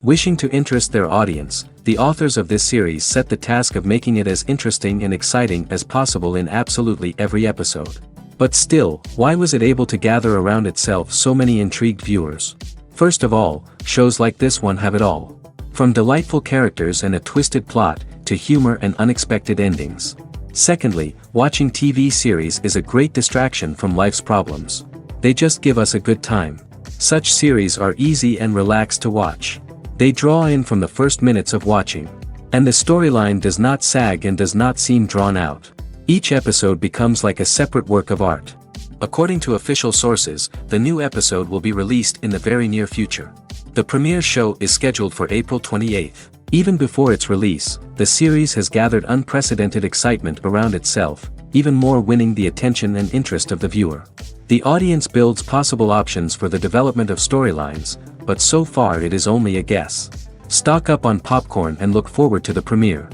Wishing to interest their audience, the authors of this series set the task of making it as interesting and exciting as possible in absolutely every episode. But still, why was it able to gather around itself so many intrigued viewers? First of all, shows like this one have it all. From delightful characters and a twisted plot, to humor and unexpected endings. Secondly, watching TV series is a great distraction from life's problems. They just give us a good time. Such series are easy and relaxed to watch. They draw in from the first minutes of watching. And the storyline does not sag and does not seem drawn out. Each episode becomes like a separate work of art. According to official sources, the new episode will be released in the very near future. The premiere show is scheduled for April 28th. Even before its release, the series has gathered unprecedented excitement around itself, even more winning the attention and interest of the viewer. The audience builds possible options for the development of storylines, but so far it is only a guess. Stock up on popcorn and look forward to the premiere.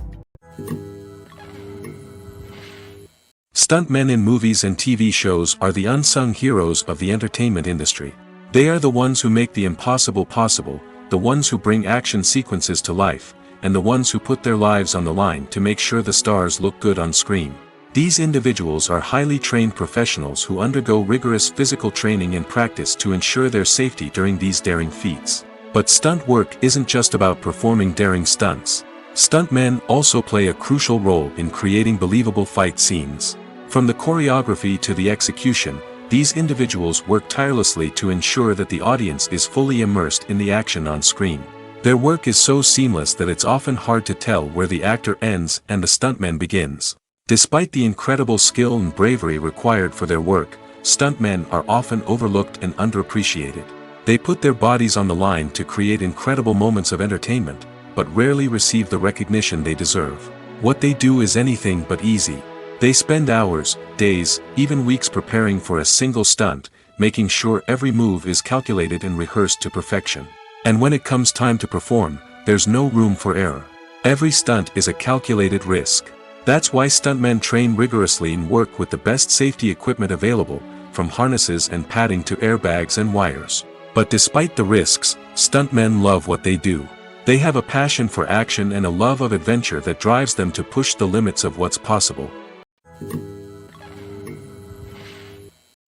Stuntmen in movies and TV shows are the unsung heroes of the entertainment industry. They are the ones who make the impossible possible, the ones who bring action sequences to life, and the ones who put their lives on the line to make sure the stars look good on screen. These individuals are highly trained professionals who undergo rigorous physical training and practice to ensure their safety during these daring feats. But stunt work isn't just about performing daring stunts. Stuntmen also play a crucial role in creating believable fight scenes. From the choreography to the execution, these individuals work tirelessly to ensure that the audience is fully immersed in the action on screen. Their work is so seamless that it's often hard to tell where the actor ends and the stuntman begins. Despite the incredible skill and bravery required for their work, stuntmen are often overlooked and underappreciated. They put their bodies on the line to create incredible moments of entertainment, but rarely receive the recognition they deserve. What they do is anything but easy. They spend hours, days, even weeks preparing for a single stunt, making sure every move is calculated and rehearsed to perfection. And when it comes time to perform, there's no room for error. Every stunt is a calculated risk. That's why stuntmen train rigorously and work with the best safety equipment available, from harnesses and padding to airbags and wires. But despite the risks, stuntmen love what they do. They have a passion for action and a love of adventure that drives them to push the limits of what's possible.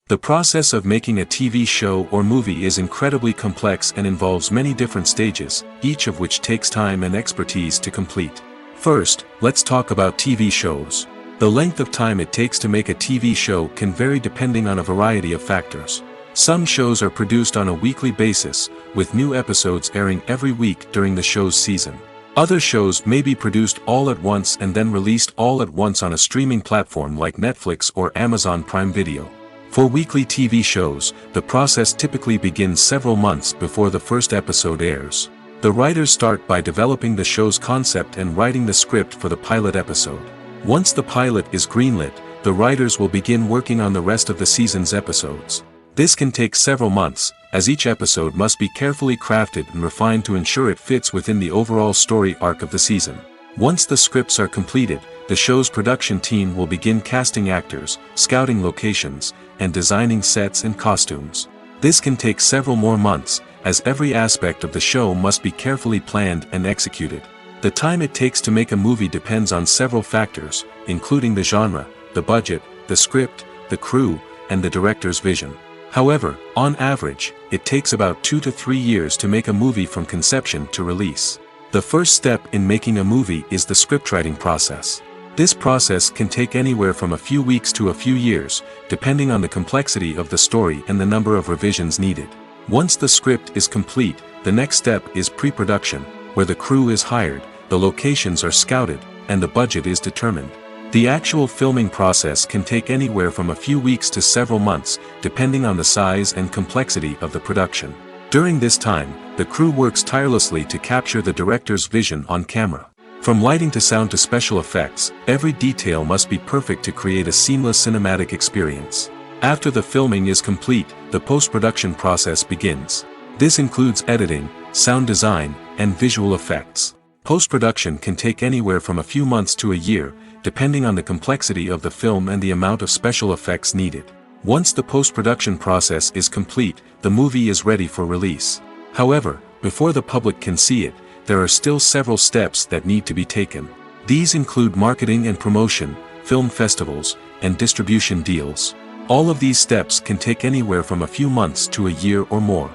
The process of making a TV show or movie is incredibly complex and involves many different stages, each of which takes time and expertise to complete. First, let's talk about TV shows. The length of time it takes to make a TV show can vary depending on a variety of factors. Some shows are produced on a weekly basis, with new episodes airing every week during the show's season. Other shows may be produced all at once and then released all at once on a streaming platform like Netflix or Amazon Prime Video. For weekly TV shows, the process typically begins several months before the first episode airs. The writers start by developing the show's concept and writing the script for the pilot episode. Once the pilot is greenlit, the writers will begin working on the rest of the season's episodes. This can take several months, as each episode must be carefully crafted and refined to ensure it fits within the overall story arc of the season. Once the scripts are completed, the show's production team will begin casting actors, scouting locations, and designing sets and costumes. This can take several more months, as every aspect of the show must be carefully planned and executed. The time it takes to make a movie depends on several factors, including the genre, the budget, the script, the crew, and the director's vision. However, on average, it takes about 2 to 3 years to make a movie from conception to release. The first step in making a movie is the scriptwriting process. This process can take anywhere from a few weeks to a few years, depending on the complexity of the story and the number of revisions needed. Once the script is complete, the next step is pre-production, where the crew is hired, the locations are scouted, and the budget is determined. The actual filming process can take anywhere from a few weeks to several months, depending on the size and complexity of the production. During this time, the crew works tirelessly to capture the director's vision on camera. From lighting to sound to special effects, every detail must be perfect to create a seamless cinematic experience. After the filming is complete, the post-production process begins. This includes editing, sound design, and visual effects. Post-production can take anywhere from a few months to a year, depending on the complexity of the film and the amount of special effects needed. Once the post-production process is complete, the movie is ready for release. However, before the public can see it, there are still several steps that need to be taken. These include marketing and promotion, film festivals, and distribution deals. All of these steps can take anywhere from a few months to a year or more.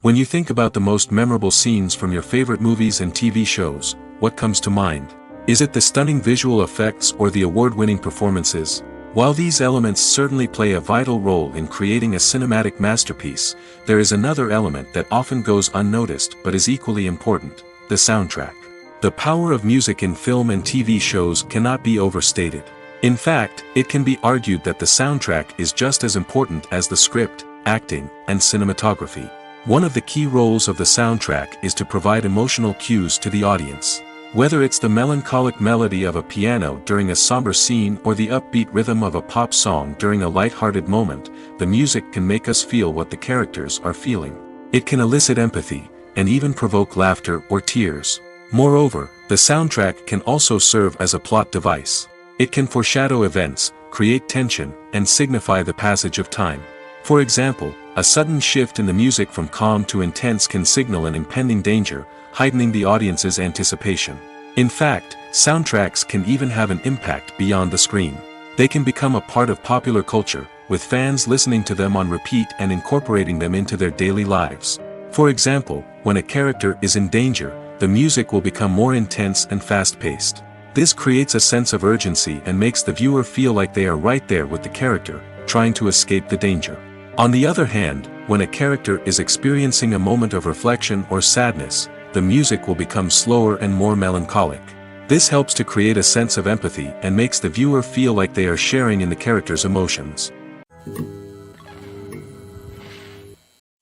When you think about the most memorable scenes from your favorite movies and TV shows, what comes to mind? Is it the stunning visual effects or the award-winning performances? While these elements certainly play a vital role in creating a cinematic masterpiece, there is another element that often goes unnoticed but is equally important: the soundtrack. The power of music in film and TV shows cannot be overstated. In fact, it can be argued that the soundtrack is just as important as the script, acting, and cinematography. One of the key roles of the soundtrack is to provide emotional cues to the audience. Whether it's the melancholic melody of a piano during a somber scene or the upbeat rhythm of a pop song during a light-hearted moment, the music can make us feel what the characters are feeling. It can elicit empathy, and even provoke laughter or tears. Moreover, the soundtrack can also serve as a plot device. It can foreshadow events, create tension, and signify the passage of time. For example, a sudden shift in the music from calm to intense can signal an impending danger, heightening the audience's anticipation. In fact, soundtracks can even have an impact beyond the screen. They can become a part of popular culture, with fans listening to them on repeat and incorporating them into their daily lives. For example, when a character is in danger, the music will become more intense and fast-paced. This creates a sense of urgency and makes the viewer feel like they are right there with the character, trying to escape the danger. On the other hand, when a character is experiencing a moment of reflection or sadness, the music will become slower and more melancholic. This helps to create a sense of empathy and makes the viewer feel like they are sharing in the character's emotions.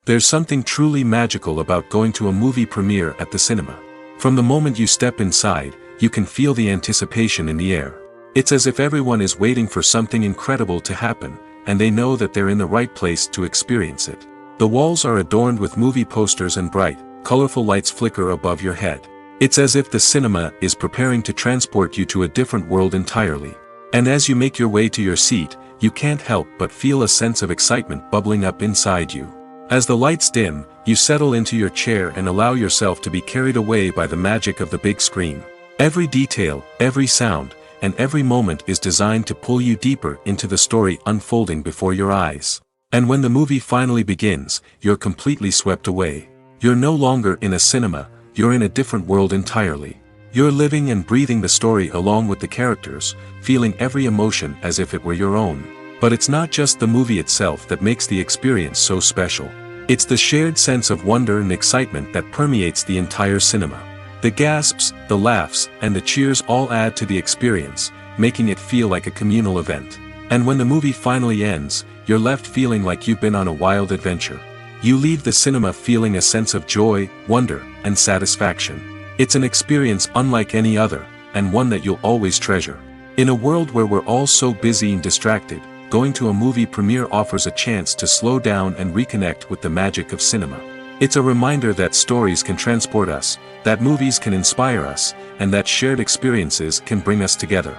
There's something truly magical about going to a movie premiere at the cinema. From the moment you step inside, you can feel the anticipation in the air. It's as if everyone is waiting for something incredible to happen, and they know that they're in the right place to experience it. The walls are adorned with movie posters and bright, colorful lights flicker above your head. It's as if the cinema is preparing to transport you to a different world entirely. And as you make your way to your seat, you can't help but feel a sense of excitement bubbling up inside you. As the lights dim, you settle into your chair and allow yourself to be carried away by the magic of the big screen. Every detail, every sound, and every moment is designed to pull you deeper into the story unfolding before your eyes. And when the movie finally begins, you're completely swept away. You're no longer in a cinema, you're in a different world entirely. You're living and breathing the story along with the characters, feeling every emotion as if it were your own. But it's not just the movie itself that makes the experience so special. It's the shared sense of wonder and excitement that permeates the entire cinema. The gasps, the laughs, and the cheers all add to the experience, making it feel like a communal event. And when the movie finally ends, you're left feeling like you've been on a wild adventure. You leave the cinema feeling a sense of joy, wonder, and satisfaction. It's an experience unlike any other, and one that you'll always treasure. In a world where we're all so busy and distracted, going to a movie premiere offers a chance to slow down and reconnect with the magic of cinema. It's a reminder that stories can transport us, that movies can inspire us, and that shared experiences can bring us together.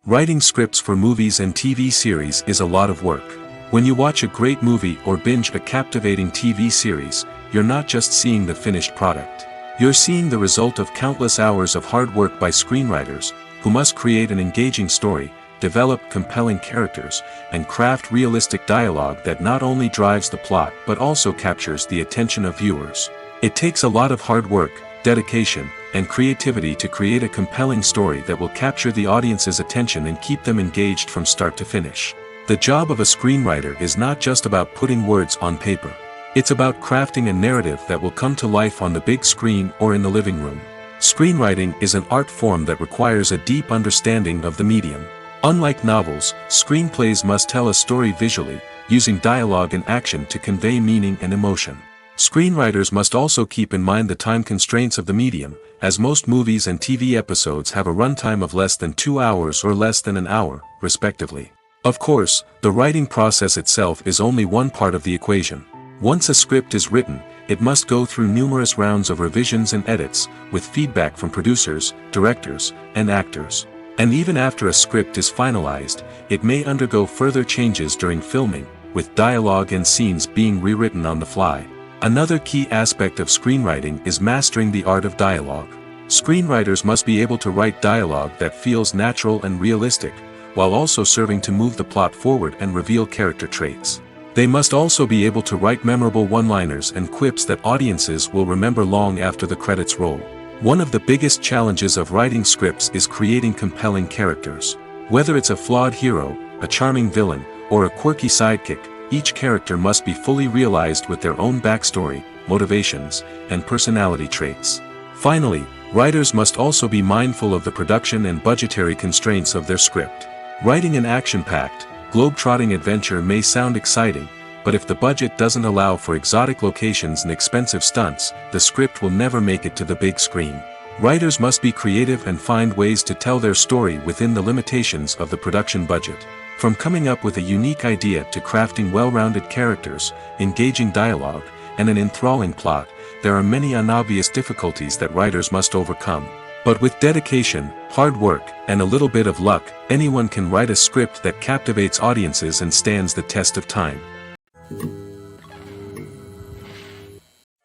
Writing scripts for movies and TV series is a lot of work. When you watch a great movie or binge a captivating TV series, you're not just seeing the finished product. You're seeing the result of countless hours of hard work by screenwriters, who must create an engaging story, develop compelling characters, and craft realistic dialogue that not only drives the plot but also captures the attention of viewers. It takes a lot of hard work, dedication, and creativity to create a compelling story that will capture the audience's attention and keep them engaged from start to finish. The job of a screenwriter is not just about putting words on paper. It's about crafting a narrative that will come to life on the big screen or in the living room. Screenwriting is an art form that requires a deep understanding of the medium. Unlike novels, screenplays must tell a story visually, using dialogue and action to convey meaning and emotion. Screenwriters must also keep in mind the time constraints of the medium, as most movies and TV episodes have a runtime of less than 2 hours or less than an hour, respectively. Of course, the writing process itself is only one part of the equation. Once a script is written, it must go through numerous rounds of revisions and edits, with feedback from producers, directors, and actors. And even after a script is finalized, it may undergo further changes during filming, with dialogue and scenes being rewritten on the fly. Another key aspect of screenwriting is mastering the art of dialogue. Screenwriters must be able to write dialogue that feels natural and realistic, while also serving to move the plot forward and reveal character traits. They must also be able to write memorable one-liners and quips that audiences will remember long after the credits roll. One of the biggest challenges of writing scripts is creating compelling characters. Whether it's a flawed hero, a charming villain, or a quirky sidekick, each character must be fully realized with their own backstory, motivations, and personality traits. Finally, writers must also be mindful of the production and budgetary constraints of their script. Writing an action-packed, globe-trotting adventure may sound exciting, but if the budget doesn't allow for exotic locations and expensive stunts, the script will never make it to the big screen. Writers must be creative and find ways to tell their story within the limitations of the production budget. From coming up with a unique idea to crafting well-rounded characters, engaging dialogue, and an enthralling plot, there are many unobvious difficulties that writers must overcome. But with dedication, hard work, and a little bit of luck, anyone can write a script that captivates audiences and stands the test of time.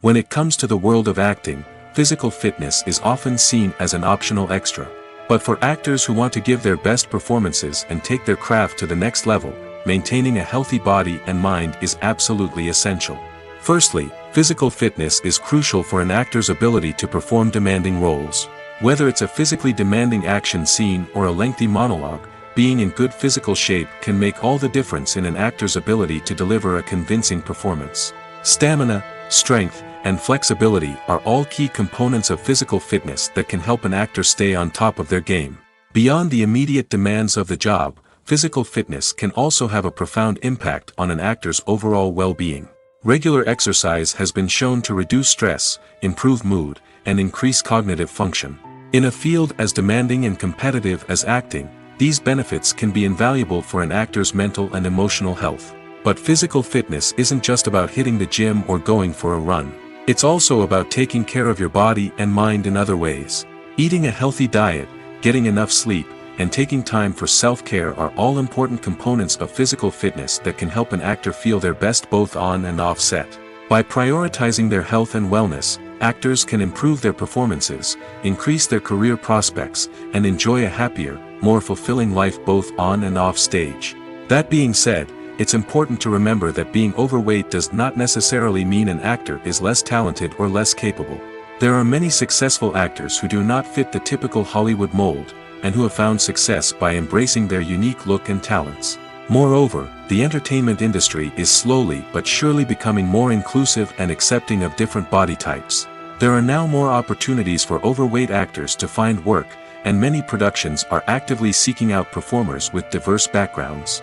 When it comes to the world of acting, physical fitness is often seen as an optional extra. But for actors who want to give their best performances and take their craft to the next level, maintaining a healthy body and mind is absolutely essential. Firstly, physical fitness is crucial for an actor's ability to perform demanding roles. Whether it's a physically demanding action scene or a lengthy monologue, being in good physical shape can make all the difference in an actor's ability to deliver a convincing performance. Stamina, strength, and flexibility are all key components of physical fitness that can help an actor stay on top of their game. Beyond the immediate demands of the job, physical fitness can also have a profound impact on an actor's overall well-being. Regular exercise has been shown to reduce stress, improve mood, and increase cognitive function. In a field as demanding and competitive as acting, these benefits can be invaluable for an actor's mental and emotional health. But physical fitness isn't just about hitting the gym or going for a run. It's also about taking care of your body and mind in other ways. Eating a healthy diet, getting enough sleep, and taking time for self-care are all important components of physical fitness that can help an actor feel their best both on and off set. By prioritizing their health and wellness, actors can improve their performances, increase their career prospects, and enjoy a happier, more fulfilling life both on and off stage. That being said, it's important to remember that being overweight does not necessarily mean an actor is less talented or less capable. There are many successful actors who do not fit the typical Hollywood mold, and who have found success by embracing their unique look and talents. Moreover, the entertainment industry is slowly but surely becoming more inclusive and accepting of different body types. There are now more opportunities for overweight actors to find work, and many productions are actively seeking out performers with diverse backgrounds.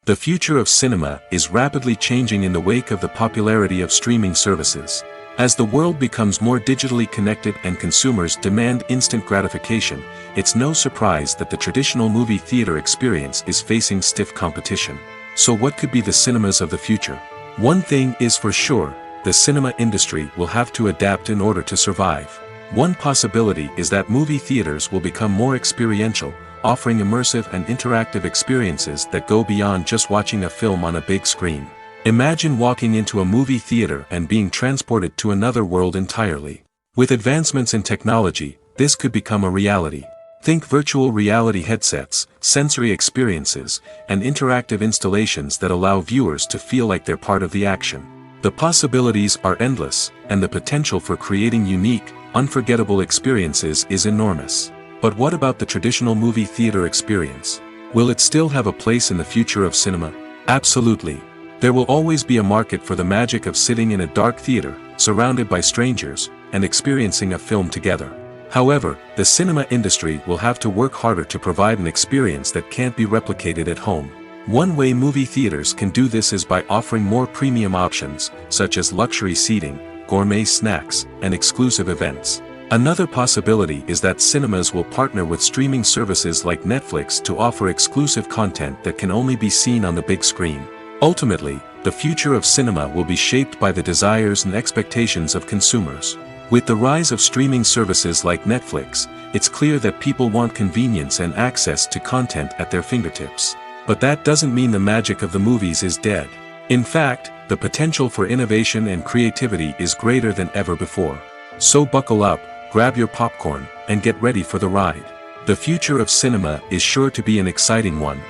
The future of cinema is rapidly changing in the wake of the popularity of streaming services. As the world becomes more digitally connected and consumers demand instant gratification, it's no surprise that the traditional movie theater experience is facing stiff competition. So what could be the cinemas of the future? One thing is for sure, the cinema industry will have to adapt in order to survive. One possibility is that movie theaters will become more experiential, offering immersive and interactive experiences that go beyond just watching a film on a big screen. Imagine walking into a movie theater and being transported to another world entirely. With advancements in technology, this could become a reality. Think virtual reality headsets, sensory experiences, and interactive installations that allow viewers to feel like they're part of the action. The possibilities are endless, and the potential for creating unique, unforgettable experiences is enormous. But what about the traditional movie theater experience? Will it still have a place in the future of cinema? Absolutely. There will always be a market for the magic of sitting in a dark theater, surrounded by strangers, and experiencing a film together. However, the cinema industry will have to work harder to provide an experience that can't be replicated at home. One way movie theaters can do this is by offering more premium options, such as luxury seating, gourmet snacks, and exclusive events. Another possibility is that cinemas will partner with streaming services like Netflix to offer exclusive content that can only be seen on the big screen. Ultimately, the future of cinema will be shaped by the desires and expectations of consumers. With the rise of streaming services like Netflix, it's clear that people want convenience and access to content at their fingertips. But that doesn't mean the magic of the movies is dead. In fact, the potential for innovation and creativity is greater than ever before. So buckle up, grab your popcorn, and get ready for the ride. The future of cinema is sure to be an exciting one.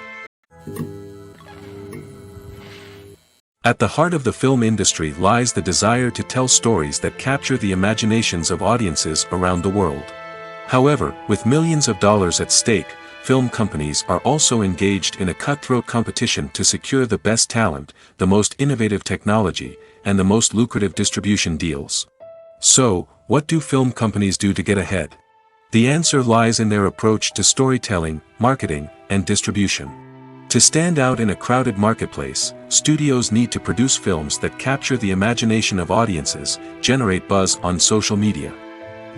At the heart of the film industry lies the desire to tell stories that capture the imaginations of audiences around the world. However, with millions of dollars at stake, film companies are also engaged in a cutthroat competition to secure the best talent, the most innovative technology, and the most lucrative distribution deals. So, what do film companies do to get ahead? The answer lies in their approach to storytelling, marketing, and distribution. To stand out in a crowded marketplace, studios need to produce films that capture the imagination of audiences, generate buzz on social media.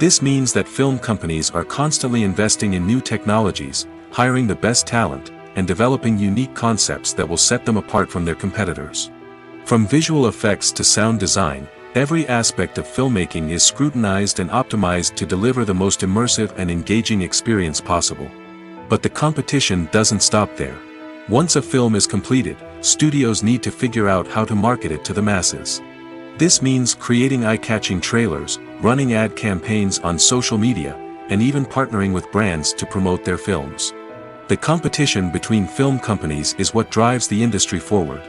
This means that film companies are constantly investing in new technologies, hiring the best talent, and developing unique concepts that will set them apart from their competitors. From visual effects to sound design, every aspect of filmmaking is scrutinized and optimized to deliver the most immersive and engaging experience possible. But the competition doesn't stop there. Once a film is completed, studios need to figure out how to market it to the masses. This means creating eye-catching trailers, running ad campaigns on social media, and even partnering with brands to promote their films. The competition between film companies is what drives the industry forward.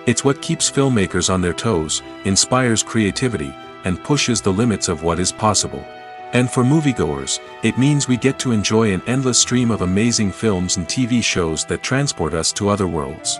It's what keeps filmmakers on their toes, inspires creativity, and pushes the limits of what is possible. And for moviegoers, it means we get to enjoy an endless stream of amazing films and TV shows that transport us to other worlds.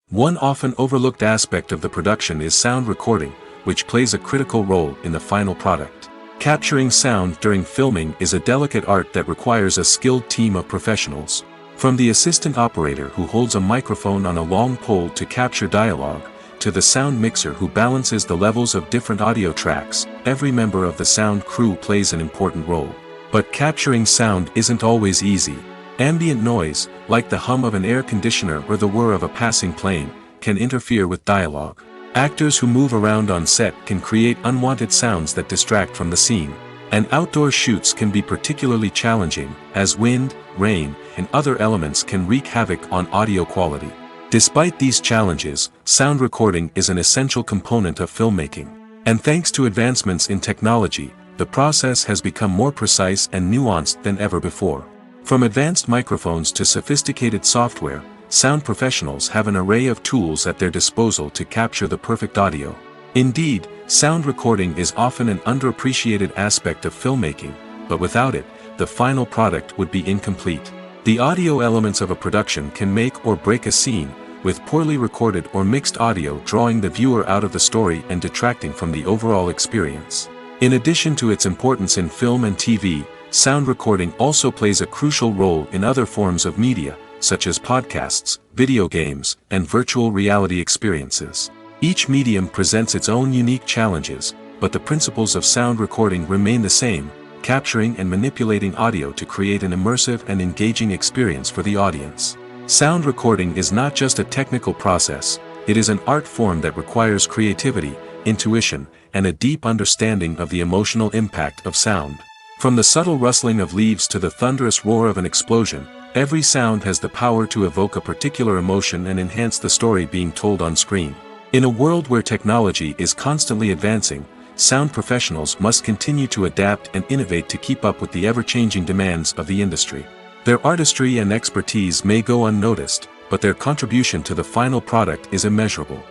One often overlooked aspect of the production is sound recording, which plays a critical role in the final product. Capturing sound during filming is a delicate art that requires a skilled team of professionals. From the assistant operator who holds a microphone on a long pole to capture dialogue, to the sound mixer who balances the levels of different audio tracks, every member of the sound crew plays an important role. But capturing sound isn't always easy. Ambient noise, like the hum of an air conditioner or the whir of a passing plane, can interfere with dialogue. Actors who move around on set can create unwanted sounds that distract from the scene. And outdoor shoots can be particularly challenging, as wind, rain, and other elements can wreak havoc on audio quality. Despite these challenges, sound recording is an essential component of filmmaking. And thanks to advancements in technology, the process has become more precise and nuanced than ever before. From advanced microphones to sophisticated software, sound professionals have an array of tools at their disposal to capture the perfect audio. Indeed, sound recording is often an underappreciated aspect of filmmaking, but without it, the final product would be incomplete. The audio elements of a production can make or break a scene, with poorly recorded or mixed audio drawing the viewer out of the story and detracting from the overall experience. In addition to its importance in film and TV, sound recording also plays a crucial role in other forms of media, such as podcasts, video games, and virtual reality experiences. Each medium presents its own unique challenges, but the principles of sound recording remain the same, capturing and manipulating audio to create an immersive and engaging experience for the audience. Sound recording is not just a technical process, it is an art form that requires creativity, intuition, and a deep understanding of the emotional impact of sound. From the subtle rustling of leaves to the thunderous roar of an explosion, every sound has the power to evoke a particular emotion and enhance the story being told on screen. In a world where technology is constantly advancing, sound professionals must continue to adapt and innovate to keep up with the ever-changing demands of the industry. Their artistry and expertise may go unnoticed, but their contribution to the final product is immeasurable.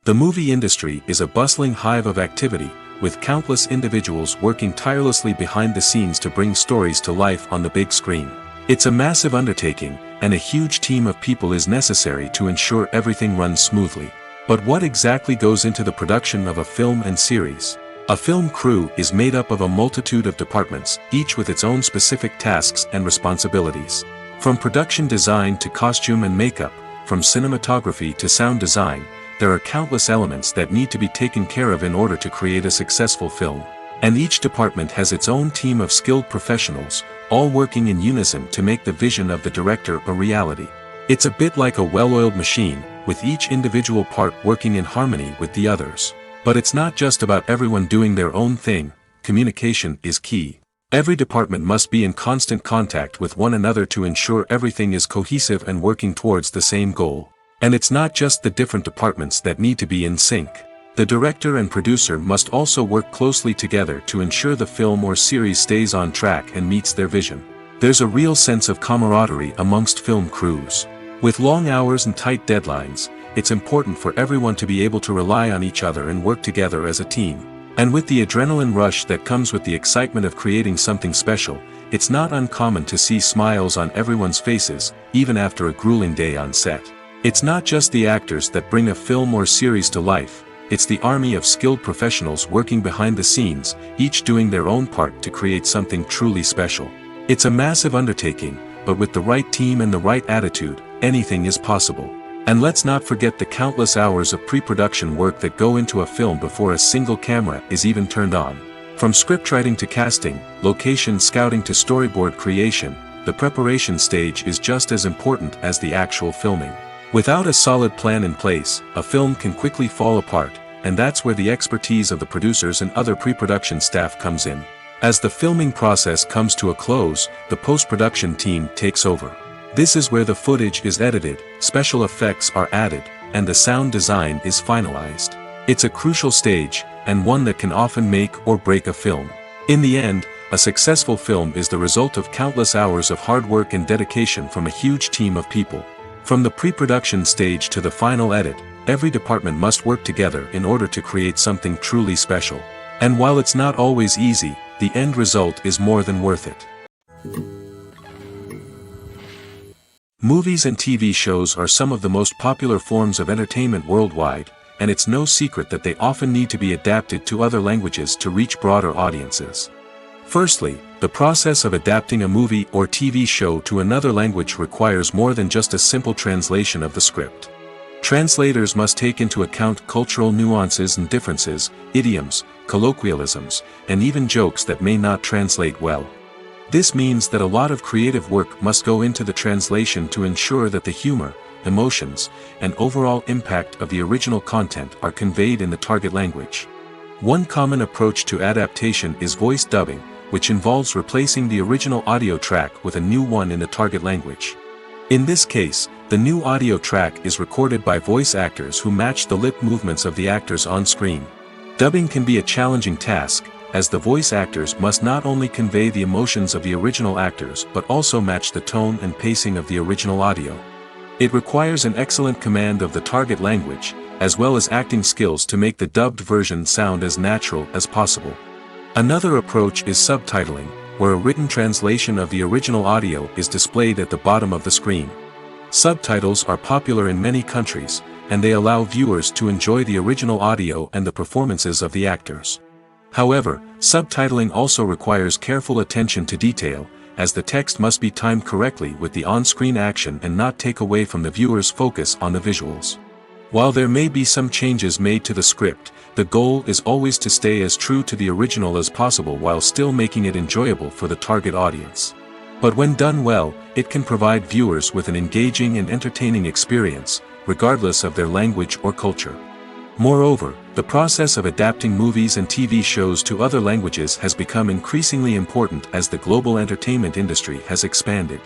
The movie industry is a bustling hive of activity, with countless individuals working tirelessly behind the scenes to bring stories to life on the big screen. It's a massive undertaking, and a huge team of people is necessary to ensure everything runs smoothly. But what exactly goes into the production of a film and series? A film crew is made up of a multitude of departments, each with its own specific tasks and responsibilities. From production design to costume and makeup, from cinematography to sound design, there are countless elements that need to be taken care of in order to create a successful film. And each department has its own team of skilled professionals, all working in unison to make the vision of the director a reality. It's a bit like a well-oiled machine, with each individual part working in harmony with the others. But it's not just about everyone doing their own thing, communication is key. Every department must be in constant contact with one another to ensure everything is cohesive and working towards the same goal. And it's not just the different departments that need to be in sync. The director and producer must also work closely together to ensure the film or series stays on track and meets their vision. There's a real sense of camaraderie amongst film crews. With long hours and tight deadlines, it's important for everyone to be able to rely on each other and work together as a team. And with the adrenaline rush that comes with the excitement of creating something special, it's not uncommon to see smiles on everyone's faces, even after a grueling day on set. It's not just the actors that bring a film or series to life, it's the army of skilled professionals working behind the scenes, each doing their own part to create something truly special. It's a massive undertaking, but with the right team and the right attitude, anything is possible. And let's not forget the countless hours of pre-production work that go into a film before a single camera is even turned on. From scriptwriting to casting, location scouting to storyboard creation, the preparation stage is just as important as the actual filming. Without a solid plan in place, a film can quickly fall apart, and that's where the expertise of the producers and other pre-production staff comes in. As the filming process comes to a close, the post-production team takes over. This is where the footage is edited, special effects are added, and the sound design is finalized. It's a crucial stage, and one that can often make or break a film. In the end, a successful film is the result of countless hours of hard work and dedication from a huge team of people. From the pre-production stage to the final edit, every department must work together in order to create something truly special. And while it's not always easy, the end result is more than worth it. Movies and TV shows are some of the most popular forms of entertainment worldwide, and it's no secret that they often need to be adapted to other languages to reach broader audiences. Firstly, the process of adapting a movie or TV show to another language requires more than just a simple translation of the script. Translators must take into account cultural nuances and differences, idioms, colloquialisms, and even jokes that may not translate well. This means that a lot of creative work must go into the translation to ensure that the humor, emotions, and overall impact of the original content are conveyed in the target language. One common approach to adaptation is voice dubbing, which involves replacing the original audio track with a new one in the target language. In this case, the new audio track is recorded by voice actors who match the lip movements of the actors on screen. Dubbing can be a challenging task, as the voice actors must not only convey the emotions of the original actors but also match the tone and pacing of the original audio. It requires an excellent command of the target language, as well as acting skills to make the dubbed version sound as natural as possible. Another approach is subtitling, where a written translation of the original audio is displayed at the bottom of the screen. Subtitles are popular in many countries, and they allow viewers to enjoy the original audio and the performances of the actors. However, subtitling also requires careful attention to detail, as the text must be timed correctly with the on-screen action and not take away from the viewer's focus on the visuals. While there may be some changes made to the script, the goal is always to stay as true to the original as possible while still making it enjoyable for the target audience. But when done well, it can provide viewers with an engaging and entertaining experience, regardless of their language or culture. Moreover, the process of adapting movies and TV shows to other languages has become increasingly important as the global entertainment industry has expanded.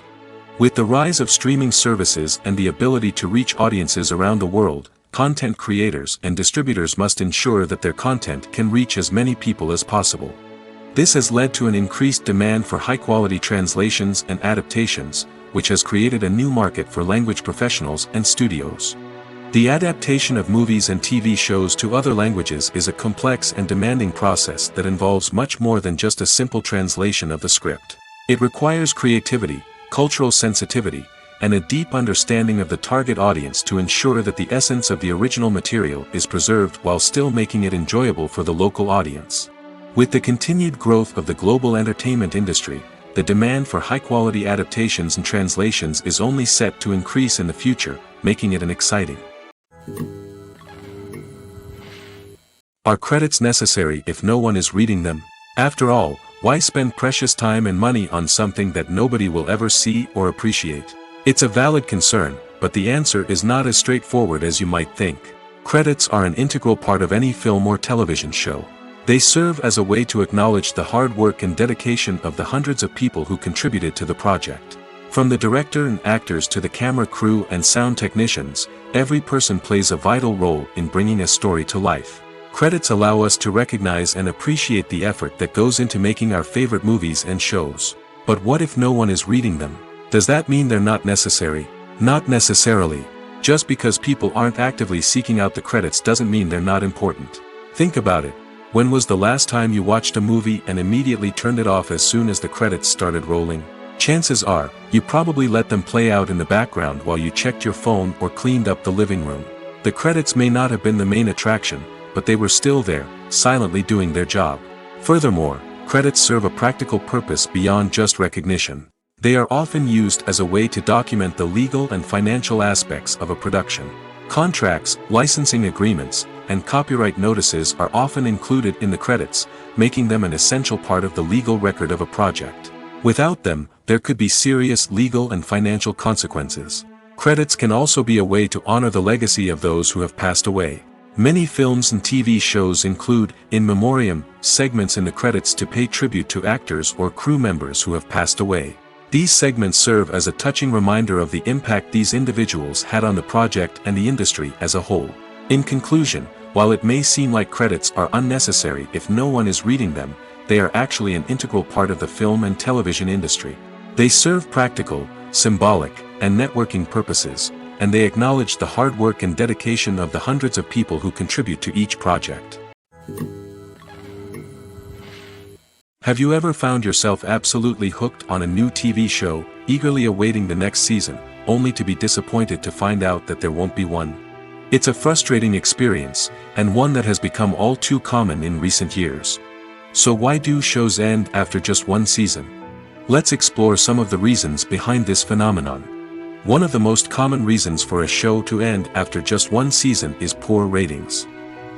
With the rise of streaming services and the ability to reach audiences around the world, content creators and distributors must ensure that their content can reach as many people as possible. This has led to an increased demand for high-quality translations and adaptations, which has created a new market for language professionals and studios. The adaptation of movies and TV shows to other languages is a complex and demanding process that involves much more than just a simple translation of the script. It requires creativity, cultural sensitivity, and a deep understanding of the target audience to ensure that the essence of the original material is preserved while still making it enjoyable for the local audience. With the continued growth of the global entertainment industry, the demand for high-quality adaptations and translations is only set to increase in the future, making it an exciting. Are credits necessary if no one is reading them? After all, why spend precious time and money on something that nobody will ever see or appreciate? It's a valid concern, but the answer is not as straightforward as you might think. Credits are an integral part of any film or television show. They serve as a way to acknowledge the hard work and dedication of the hundreds of people who contributed to the project. From the director and actors to the camera crew and sound technicians, every person plays a vital role in bringing a story to life. Credits allow us to recognize and appreciate the effort that goes into making our favorite movies and shows. But what if no one is reading them? Does that mean they're not necessary? Not necessarily. Just because people aren't actively seeking out the credits doesn't mean they're not important. Think about it. When was the last time you watched a movie and immediately turned it off as soon as the credits started rolling? Chances are, you probably let them play out in the background while you checked your phone or cleaned up the living room. The credits may not have been the main attraction, but they were still there, silently doing their job. Furthermore, credits serve a practical purpose beyond just recognition. They are often used as a way to document the legal and financial aspects of a production. Contracts, licensing agreements, and copyright notices are often included in the credits, making them an essential part of the legal record of a project. Without them, there could be serious legal and financial consequences. Credits can also be a way to honor the legacy of those who have passed away. Many films and TV shows include, in memoriam, segments in the credits to pay tribute to actors or crew members who have passed away. These segments serve as a touching reminder of the impact these individuals had on the project and the industry as a whole. In conclusion, while it may seem like credits are unnecessary if no one is reading them, they are actually an integral part of the film and television industry. They serve practical, symbolic, and networking purposes, and they acknowledge the hard work and dedication of the hundreds of people who contribute to each project. Have you ever found yourself absolutely hooked on a new TV show, eagerly awaiting the next season, only to be disappointed to find out that there won't be one? It's a frustrating experience, and one that has become all too common in recent years. So why do shows end after just one season? Let's explore some of the reasons behind this phenomenon. One of the most common reasons for a show to end after just one season is poor ratings.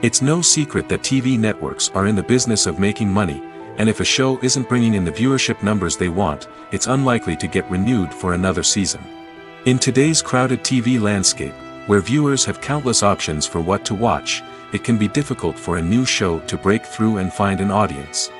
It's no secret that TV networks are in the business of making money, and if a show isn't bringing in the viewership numbers they want, it's unlikely to get renewed for another season. In today's crowded TV landscape, where viewers have countless options for what to watch, it can be difficult for a new show to break through and find an audience.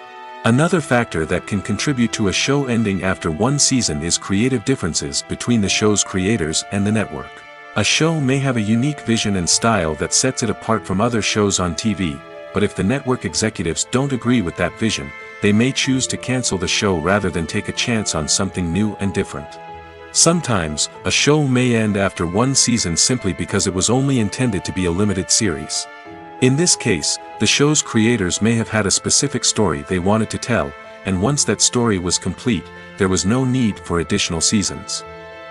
Another factor that can contribute to a show ending after one season is creative differences between the show's creators and the network. A show may have a unique vision and style that sets it apart from other shows on TV, but if the network executives don't agree with that vision, they may choose to cancel the show rather than take a chance on something new and different. Sometimes, a show may end after one season simply because it was only intended to be a limited series. In this case, the show's creators may have had a specific story they wanted to tell, and once that story was complete, there was no need for additional seasons.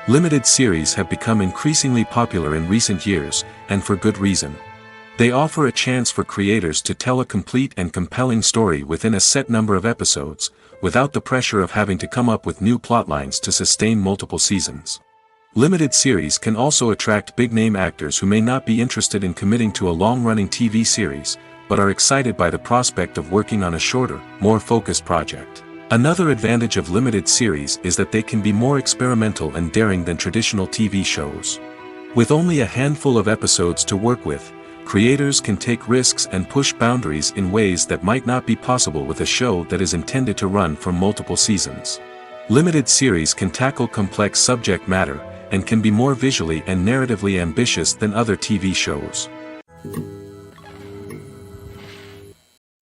Limited series have become increasingly popular in recent years, and for good reason. They offer a chance for creators to tell a complete and compelling story within a set number of episodes, without the pressure of having to come up with new plotlines to sustain multiple seasons. Limited series can also attract big-name actors who may not be interested in committing to a long-running TV series, but are excited by the prospect of working on a shorter, more focused project. Another advantage of limited series is that they can be more experimental and daring than traditional TV shows. With only a handful of episodes to work with, creators can take risks and push boundaries in ways that might not be possible with a show that is intended to run for multiple seasons. Limited series can tackle complex subject matter, and can be more visually and narratively ambitious than other TV shows.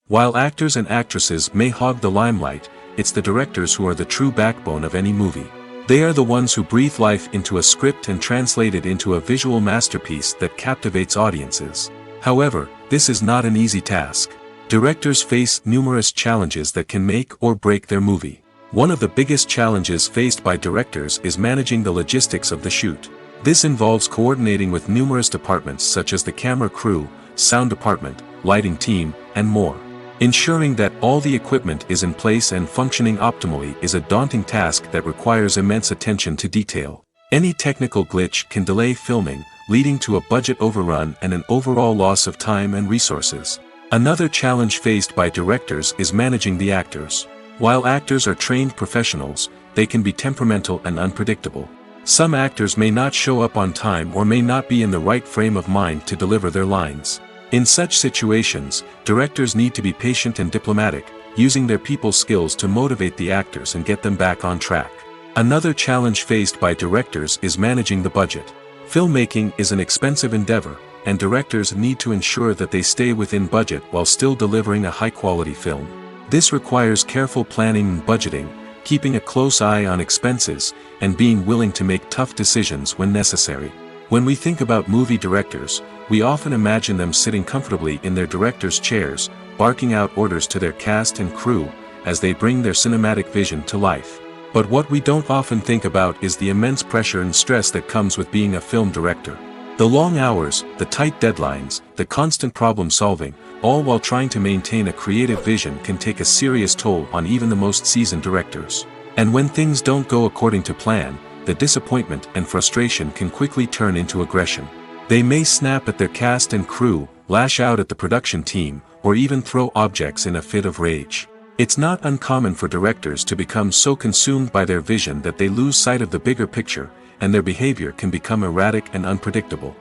While actors and actresses may hog the limelight, it's the directors who are the true backbone of any movie. They are the ones who breathe life into a script and translate it into a visual masterpiece that captivates audiences. However, this is not an easy task. Directors face numerous challenges that can make or break their movie. One of the biggest challenges faced by directors is managing the logistics of the shoot. This involves coordinating with numerous departments such as the camera crew, sound department, lighting team, and more. Ensuring that all the equipment is in place and functioning optimally is a daunting task that requires immense attention to detail. Any technical glitch can delay filming, leading to a budget overrun and an overall loss of time and resources. Another challenge faced by directors is managing the actors. While actors are trained professionals, they can be temperamental and unpredictable. Some actors may not show up on time or may not be in the right frame of mind to deliver their lines. In such situations, directors need to be patient and diplomatic, using their people skills to motivate the actors and get them back on track. Another challenge faced by directors is managing the budget. Filmmaking is an expensive endeavor, and directors need to ensure that they stay within budget while still delivering a high-quality film. This requires careful planning and budgeting, keeping a close eye on expenses, and being willing to make tough decisions when necessary. When we think about movie directors, we often imagine them sitting comfortably in their director's chairs, barking out orders to their cast and crew, as they bring their cinematic vision to life. But what we don't often think about is the immense pressure and stress that comes with being a film director. The long hours, the tight deadlines, the constant problem-solving, all while trying to maintain a creative vision can take a serious toll on even the most seasoned directors. And when things don't go according to plan, the disappointment and frustration can quickly turn into aggression. They may snap at their cast and crew, lash out at the production team, or even throw objects in a fit of rage. It's not uncommon for directors to become so consumed by their vision that they lose sight of the bigger picture, and their behavior can become erratic and unpredictable.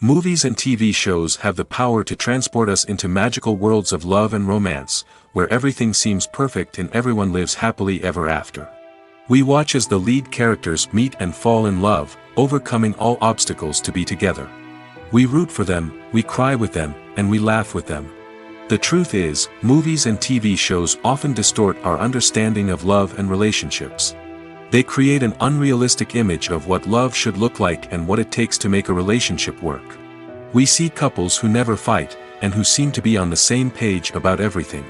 Movies and TV shows have the power to transport us into magical worlds of love and romance, where everything seems perfect and everyone lives happily ever after. We watch as the lead characters meet and fall in love, overcoming all obstacles to be together. We root for them, we cry with them, and we laugh with them. The truth is, movies and TV shows often distort our understanding of love and relationships. They create an unrealistic image of what love should look like and what it takes to make a relationship work. We see couples who never fight, and who seem to be on the same page about everything.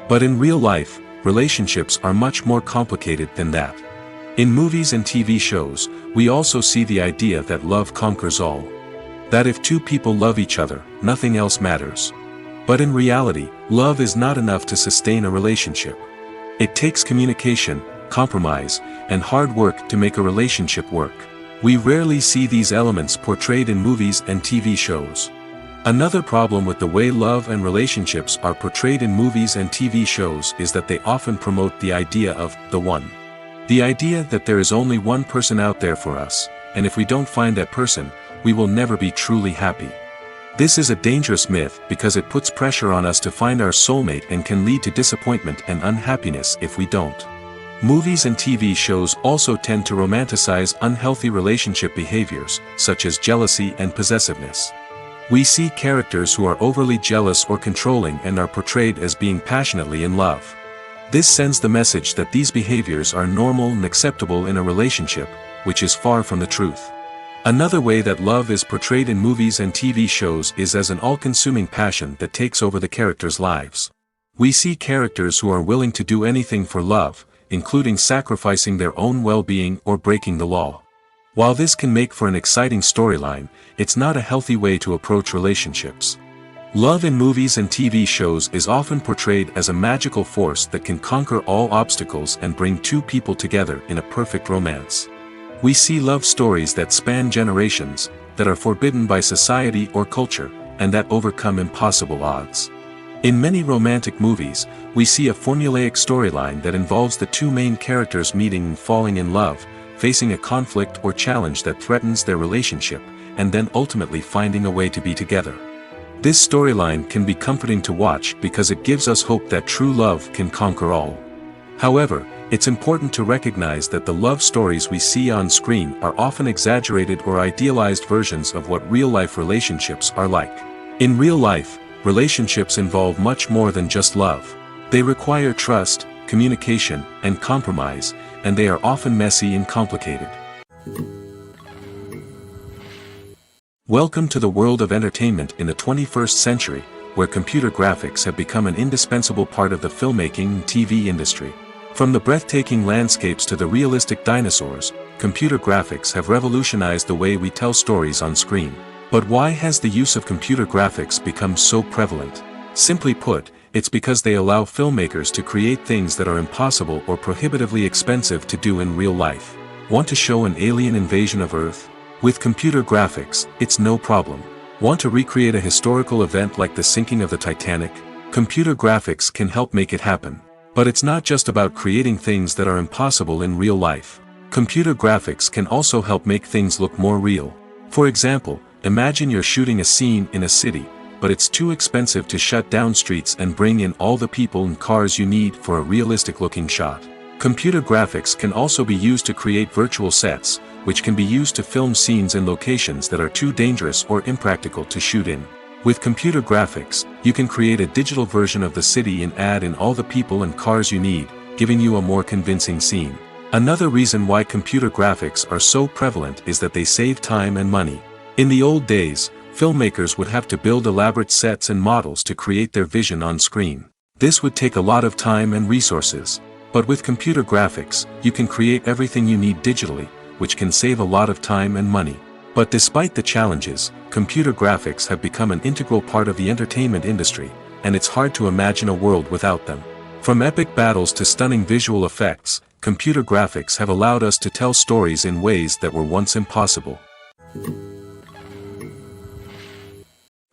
But in real life, relationships are much more complicated than that. In movies and TV shows, we also see the idea that love conquers all. That if two people love each other, nothing else matters. But in reality, love is not enough to sustain a relationship. It takes communication, compromise, and hard work to make a relationship work. We rarely see these elements portrayed in movies and TV shows. Another problem with the way love and relationships are portrayed in movies and TV shows is that they often promote the idea of the one. The idea that there is only one person out there for us, and if we don't find that person, we will never be truly happy. This is a dangerous myth because it puts pressure on us to find our soulmate and can lead to disappointment and unhappiness if we don't. Movies and TV shows also tend to romanticize unhealthy relationship behaviors, such as jealousy and possessiveness. We see characters who are overly jealous or controlling and are portrayed as being passionately in love. This sends the message that these behaviors are normal and acceptable in a relationship, which is far from the truth. Another way that love is portrayed in movies and TV shows is as an all-consuming passion that takes over the characters' lives. We see characters who are willing to do anything for love, including sacrificing their own well-being or breaking the law. While this can make for an exciting storyline, it's not a healthy way to approach relationships. Love in movies and TV shows is often portrayed as a magical force that can conquer all obstacles and bring two people together in a perfect romance. We see love stories that span generations, that are forbidden by society or culture, and that overcome impossible odds. In many romantic movies, we see a formulaic storyline that involves the two main characters meeting and falling in love, facing a conflict or challenge that threatens their relationship, and then ultimately finding a way to be together. This storyline can be comforting to watch because it gives us hope that true love can conquer all. However, it's important to recognize that the love stories we see on screen are often exaggerated or idealized versions of what real-life relationships are like. In real life, relationships involve much more than just love. They require trust, communication, and compromise, and they are often messy and complicated. Welcome to the world of entertainment in the 21st century, where computer graphics have become an indispensable part of the filmmaking and TV industry. From the breathtaking landscapes to the realistic dinosaurs, computer graphics have revolutionized the way we tell stories on screen. But why has the use of computer graphics become so prevalent? Simply put, it's because they allow filmmakers to create things that are impossible or prohibitively expensive to do in real life. Want to show an alien invasion of Earth? With computer graphics, it's no problem. Want to recreate a historical event like the sinking of the Titanic? Computer graphics can help make it happen. But it's not just about creating things that are impossible in real life. Computer graphics can also help make things look more real. For example, imagine you're shooting a scene in a city, but it's too expensive to shut down streets and bring in all the people and cars you need for a realistic-looking shot. Computer graphics can also be used to create virtual sets, which can be used to film scenes in locations that are too dangerous or impractical to shoot in. With computer graphics, you can create a digital version of the city and add in all the people and cars you need, giving you a more convincing scene. Another reason why computer graphics are so prevalent is that they save time and money. In the old days, filmmakers would have to build elaborate sets and models to create their vision on screen. This would take a lot of time and resources. But with computer graphics, you can create everything you need digitally, which can save a lot of time and money. But despite the challenges, computer graphics have become an integral part of the entertainment industry, and it's hard to imagine a world without them. From epic battles to stunning visual effects, computer graphics have allowed us to tell stories in ways that were once impossible.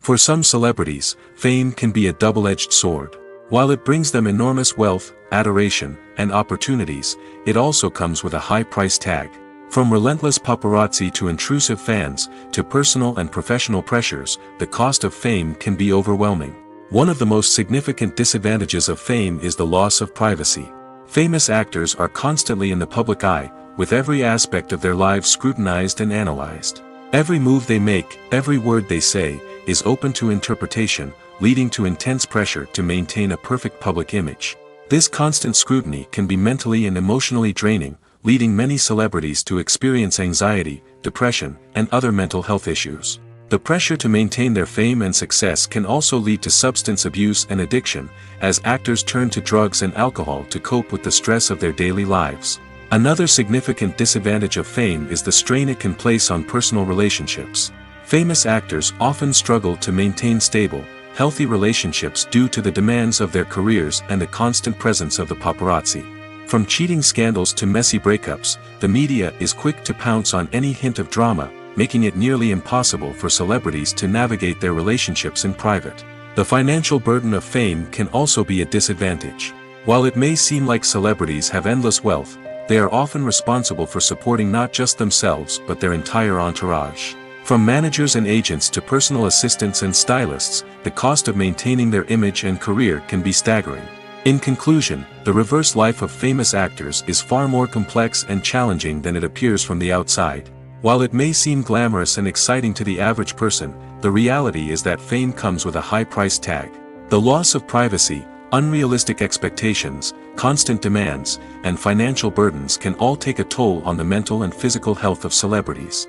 For some celebrities, fame can be a double-edged sword. While it brings them enormous wealth, adoration, and opportunities, it also comes with a high price tag. From relentless paparazzi to intrusive fans, to personal and professional pressures, the cost of fame can be overwhelming. One of the most significant disadvantages of fame is the loss of privacy. Famous actors are constantly in the public eye, with every aspect of their lives scrutinized and analyzed. Every move they make, every word they say, is open to interpretation, leading to intense pressure to maintain a perfect public image. This constant scrutiny can be mentally and emotionally draining, leading many celebrities to experience anxiety, depression, and other mental health issues. The pressure to maintain their fame and success can also lead to substance abuse and addiction, as actors turn to drugs and alcohol to cope with the stress of their daily lives. Another significant disadvantage of fame is the strain it can place on personal relationships. Famous actors often struggle to maintain stable, healthy relationships due to the demands of their careers and the constant presence of the paparazzi. From cheating scandals to messy breakups, the media is quick to pounce on any hint of drama, making it nearly impossible for celebrities to navigate their relationships in private. The financial burden of fame can also be a disadvantage. While it may seem like celebrities have endless wealth, they are often responsible for supporting not just themselves but their entire entourage. From managers and agents to personal assistants and stylists, the cost of maintaining their image and career can be staggering. In conclusion, the reverse life of famous actors is far more complex and challenging than it appears from the outside. While it may seem glamorous and exciting to the average person, the reality is that fame comes with a high price tag. The loss of privacy, unrealistic expectations, constant demands, and financial burdens can all take a toll on the mental and physical health of celebrities.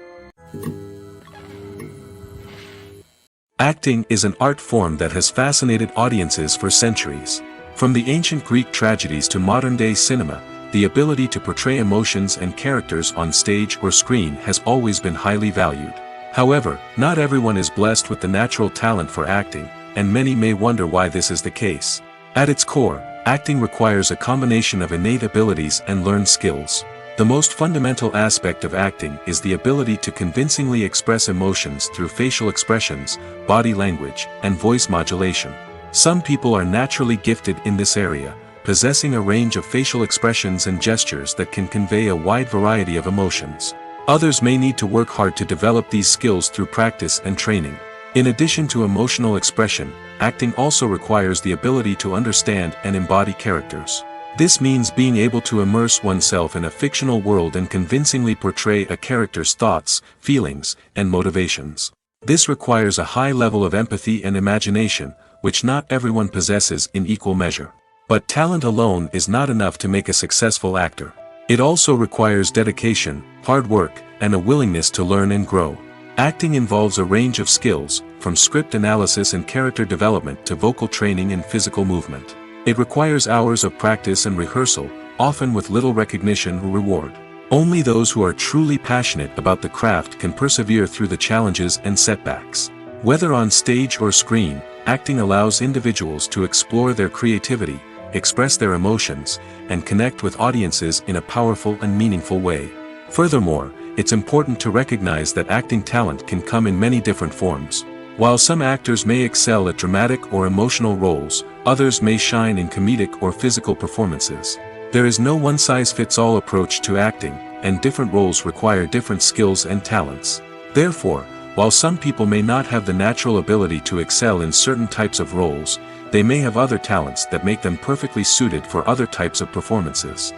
Acting is an art form that has fascinated audiences for centuries. From the ancient Greek tragedies to modern-day cinema, the ability to portray emotions and characters on stage or screen has always been highly valued. However, not everyone is blessed with the natural talent for acting, and many may wonder why this is the case. At its core, acting requires a combination of innate abilities and learned skills. The most fundamental aspect of acting is the ability to convincingly express emotions through facial expressions, body language, and voice modulation. Some people are naturally gifted in this area, possessing a range of facial expressions and gestures that can convey a wide variety of emotions. Others may need to work hard to develop these skills through practice and training. In addition to emotional expression, acting also requires the ability to understand and embody characters. This means being able to immerse oneself in a fictional world and convincingly portray a character's thoughts, feelings, and motivations. This requires a high level of empathy and imagination, which not everyone possesses in equal measure. But talent alone is not enough to make a successful actor. It also requires dedication, hard work, and a willingness to learn and grow. Acting involves a range of skills, from script analysis and character development to vocal training and physical movement. It requires hours of practice and rehearsal, often with little recognition or reward. Only those who are truly passionate about the craft can persevere through the challenges and setbacks. Whether on stage or screen, acting allows individuals to explore their creativity, express their emotions, and connect with audiences in a powerful and meaningful way. Furthermore, it's important to recognize that acting talent can come in many different forms. While some actors may excel at dramatic or emotional roles, others may shine in comedic or physical performances. There is no one-size-fits-all approach to acting, and different roles require different skills and talents. Therefore, while some people may not have the natural ability to excel in certain types of roles, they may have other talents that make them perfectly suited for other types of performances.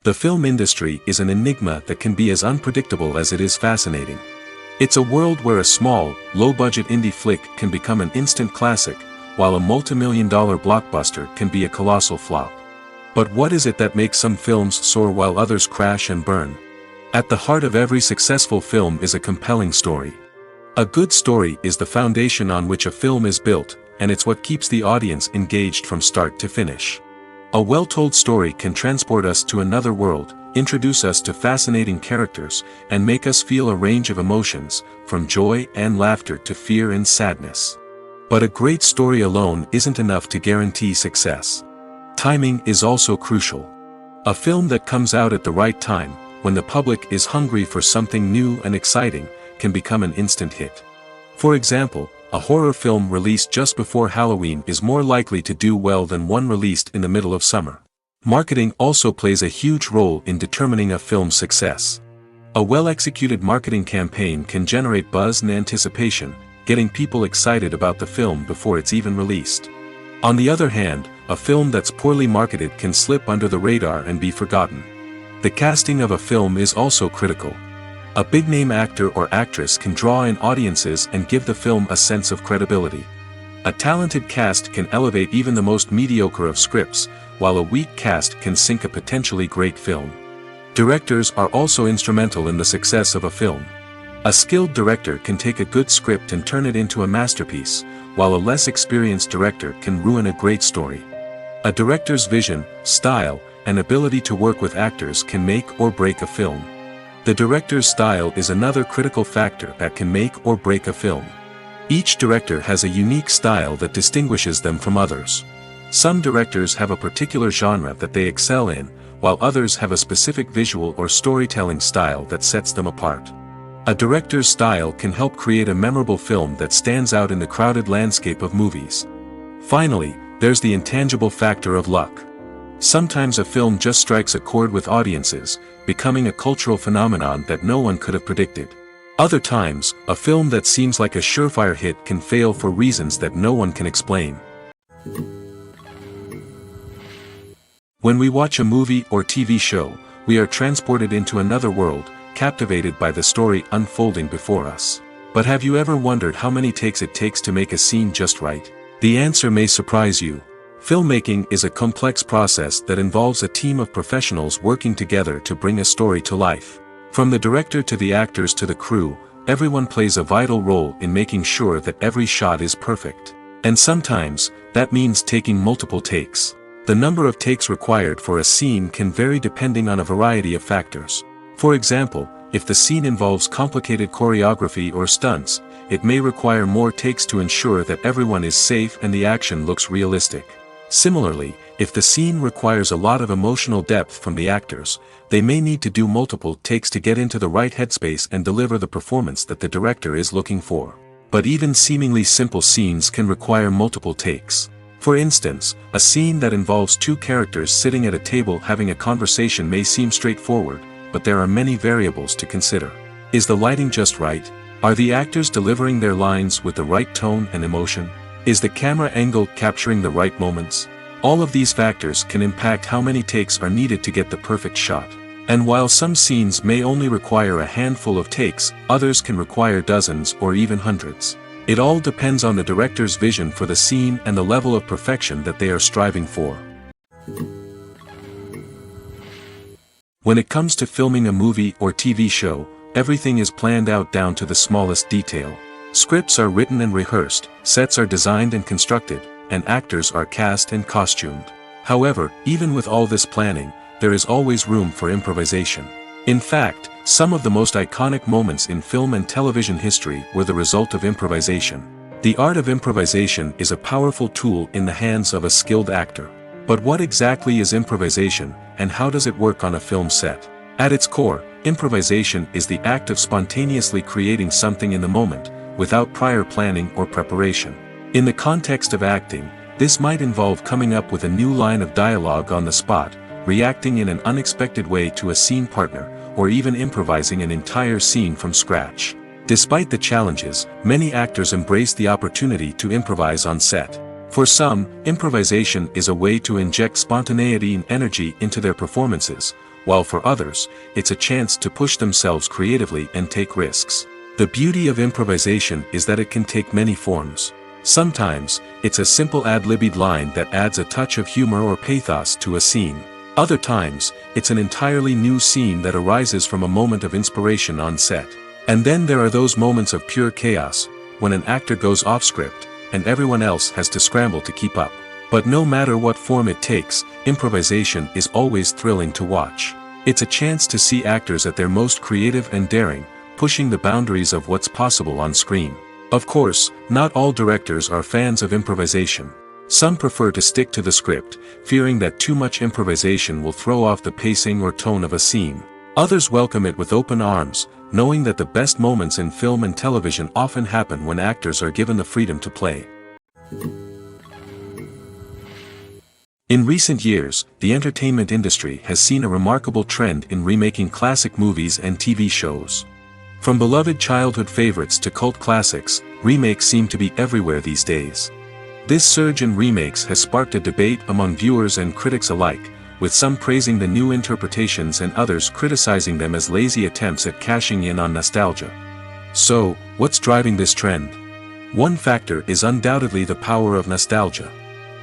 The film industry is an enigma that can be as unpredictable as it is fascinating. It's a world where a small, low-budget indie flick can become an instant classic, while a multi-million-dollar blockbuster can be a colossal flop. But what is it that makes some films soar while others crash and burn? At the heart of every successful film is a compelling story. A good story is the foundation on which a film is built, and it's what keeps the audience engaged from start to finish. A well-told story can transport us to another world, introduce us to fascinating characters, and make us feel a range of emotions, from joy and laughter to fear and sadness. But a great story alone isn't enough to guarantee success. Timing is also crucial. A film that comes out at the right time, when the public is hungry for something new and exciting, can become an instant hit. For example, a horror film released just before Halloween is more likely to do well than one released in the middle of summer. Marketing also plays a huge role in determining a film's success. A well-executed marketing campaign can generate buzz and anticipation, getting people excited about the film before it's even released. On the other hand, a film that's poorly marketed can slip under the radar and be forgotten. The casting of a film is also critical. A big-name actor or actress can draw in audiences and give the film a sense of credibility. A talented cast can elevate even the most mediocre of scripts, while a weak cast can sink a potentially great film. Directors are also instrumental in the success of a film. A skilled director can take a good script and turn it into a masterpiece, while a less experienced director can ruin a great story. A director's vision, style, and ability to work with actors can make or break a film. The director's style is another critical factor that can make or break a film. Each director has a unique style that distinguishes them from others. Some directors have a particular genre that they excel in, while others have a specific visual or storytelling style that sets them apart. A director's style can help create a memorable film that stands out in the crowded landscape of movies. Finally, there's the intangible factor of luck. Sometimes a film just strikes a chord with audiences, becoming a cultural phenomenon that no one could have predicted. Other times, a film that seems like a surefire hit can fail for reasons that no one can explain. When we watch a movie or TV show, we are transported into another world, captivated by the story unfolding before us. But have you ever wondered how many takes it takes to make a scene just right? The answer may surprise you. Filmmaking is a complex process that involves a team of professionals working together to bring a story to life. From the director to the actors to the crew, everyone plays a vital role in making sure that every shot is perfect. And sometimes, that means taking multiple takes. The number of takes required for a scene can vary depending on a variety of factors. For example, if the scene involves complicated choreography or stunts, it may require more takes to ensure that everyone is safe and the action looks realistic. Similarly, if the scene requires a lot of emotional depth from the actors, they may need to do multiple takes to get into the right headspace and deliver the performance that the director is looking for. But even seemingly simple scenes can require multiple takes. For instance, a scene that involves two characters sitting at a table having a conversation may seem straightforward, but there are many variables to consider. Is the lighting just right? Are the actors delivering their lines with the right tone and emotion? Is the camera angle capturing the right moments? All of these factors can impact how many takes are needed to get the perfect shot. And while some scenes may only require a handful of takes, others can require dozens or even hundreds. It all depends on the director's vision for the scene and the level of perfection that they are striving for. When it comes to filming a movie or TV show, everything is planned out down to the smallest detail. Scripts are written and rehearsed, sets are designed and constructed, and actors are cast and costumed. However, even with all this planning, there is always room for improvisation. In fact, some of the most iconic moments in film and television history were the result of improvisation. The art of improvisation is a powerful tool in the hands of a skilled actor. But what exactly is improvisation, and how does it work on a film set? At its core, improvisation is the act of spontaneously creating something in the moment, without prior planning or preparation. In the context of acting, this might involve coming up with a new line of dialogue on the spot, reacting in an unexpected way to a scene partner, or even improvising an entire scene from scratch. Despite the challenges, many actors embrace the opportunity to improvise on set. For some, improvisation is a way to inject spontaneity and energy into their performances, while for others, it's a chance to push themselves creatively and take risks. The beauty of improvisation is that it can take many forms. Sometimes, it's a simple ad-libbed line that adds a touch of humor or pathos to a scene. Other times, it's an entirely new scene that arises from a moment of inspiration on set. And then there are those moments of pure chaos, when an actor goes off script, and everyone else has to scramble to keep up. But no matter what form it takes, improvisation is always thrilling to watch. It's a chance to see actors at their most creative and daring, pushing the boundaries of what's possible on screen. Of course, not all directors are fans of improvisation. Some prefer to stick to the script, fearing that too much improvisation will throw off the pacing or tone of a scene. Others welcome it with open arms, knowing that the best moments in film and television often happen when actors are given the freedom to play. In recent years, the entertainment industry has seen a remarkable trend in remaking classic movies and TV shows. From beloved childhood favorites to cult classics, remakes seem to be everywhere these days. This surge in remakes has sparked a debate among viewers and critics alike, with some praising the new interpretations and others criticizing them as lazy attempts at cashing in on nostalgia. So, what's driving this trend? One factor is undoubtedly the power of nostalgia.